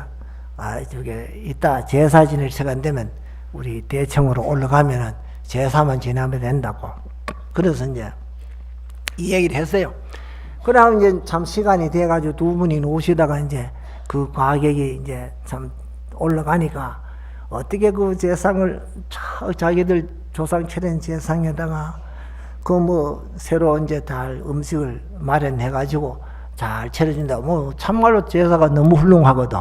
저게 이따 제사 지낼 시간 되면 우리 대청으로 올라가면은 제사만 지나면 된다고. 그래서 이제 이 얘기를 했어요. 그러면 이제 참 시간이 돼가지고 두 분이 오시다가 이제 그 가격이 이제 참 올라가니까 어떻게 그 제상을 자기들 조상 차린 제상에다가 그 뭐 새로 이제 달 음식을 마련해가지고 잘 차려준다. 뭐 참말로 제사가 너무 훌륭하거든.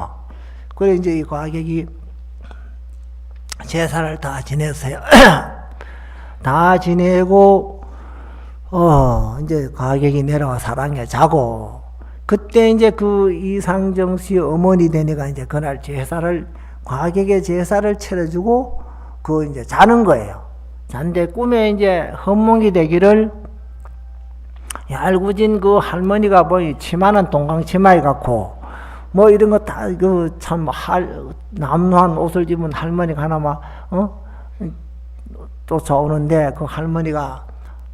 그래 이제 이 가격이 제사를 다 지냈어요. 다 지내고 이제 가격이 내려와 사랑에 자고 그때 이제 그 이상정 씨 어머니 되니까 이제 그날 가격의 제사를 차려주고 그 이제 자는 거예요. 잔데 꿈에 이제 헌몽이 되기를 얄궂은 그 할머니가 뭐 치마는 동강 치마에 갖고 뭐 이런 거 다 그 참 남루한 옷을 입은 할머니가 하나만 쫓아오는데 그 할머니가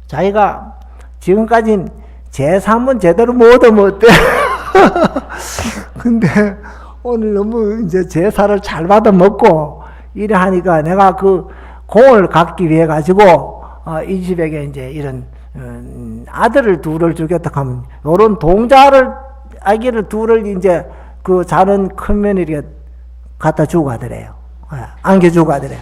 자기가 지금까진 제사 한번 제대로 못 얻었대. 근데 오늘 너무 이제 제사를 잘 받아 먹고 이래 하니까 내가 그 공을 갖기 위해 가지고 이 집에게 이제 이런 아들을 둘을 주겠다 하면 요런 아기를 둘을 이제 그 자는 큰 며느리가 갖다 주고 가더래요. 안겨주고 가더래요.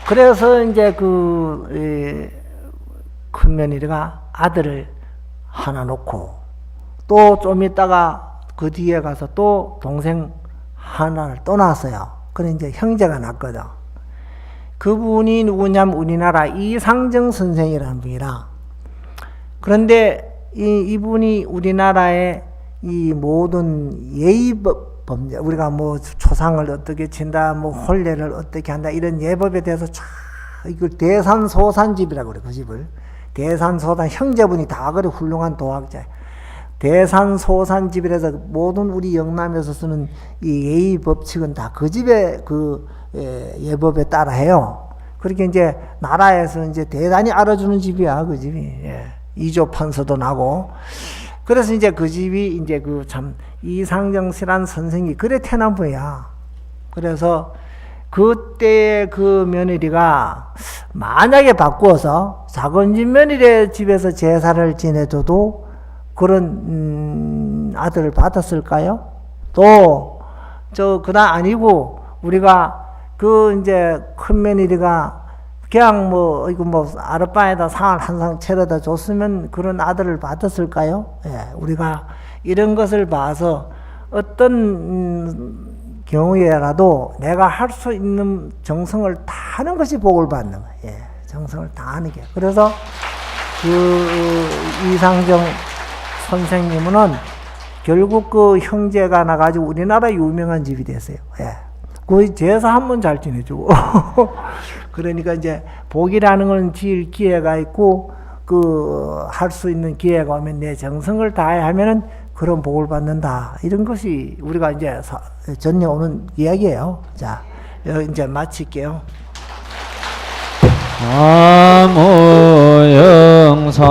그래서 이제 그 큰 며느리가 아들을 하나 놓고 또 좀 있다가 그 뒤에 가서 또 동생 하나를 또 낳았어요. 그래 이제 형제가 낳거든. 그분이 누구냐면 우리나라 이상정 선생이라는 분이라. 그런데 이분이 우리나라의 이 모든 예의법, 우리가 뭐 초상을 어떻게 친다, 뭐 혼례를 어떻게 한다, 이런 예법에 대해서 이걸 대산소산집이라고 그래, 그 집을. 대산소산, 형제분이 다 그래 훌륭한 도학자. 대산소산집이라서 모든 우리 영남에서 쓰는 이 예의 법칙은 다 그 집의 그 예법에 따라 해요. 그렇게 이제 나라에서 이제 대단히 알아주는 집이야, 그 집이. 예. 이조 판서도 나고. 그래서 이제 그 집이 이제 그 참 이상정 씨란 선생이 그래 태어난 분이야. 그래서 그때 그 며느리가 만약에 바꾸어서 작은 집 며느리 집에서 제사를 지내줘도 그런 아들을 받았을까요? 또 그다 아니고 우리가 그 이제 큰 며느리가 그냥 뭐 이거 뭐 아랫방에다 상을 한 상 차려다 줬으면 그런 아들을 받았을까요? 예, 우리가 이런 것을 봐서 어떤 경우에라도 내가 할 수 있는 정성을 다하는 것이 복을 받는 거예요. 예, 정성을 다하는 게. 그래서 그 이상정 선생님은 결국 그 형제가 나가지고 우리나라 유명한 집이 됐어요. 예. 거의 제사 한 번 잘 지내주고. 그러니까 이제 복이라는 건 지을 기회가 있고, 할 수 있는 기회가 오면 내 정성을 다해 하면은 그런 복을 받는다. 이런 것이 우리가 이제 전혀 오는 이야기예요. 자, 이제 마칠게요. 아무영사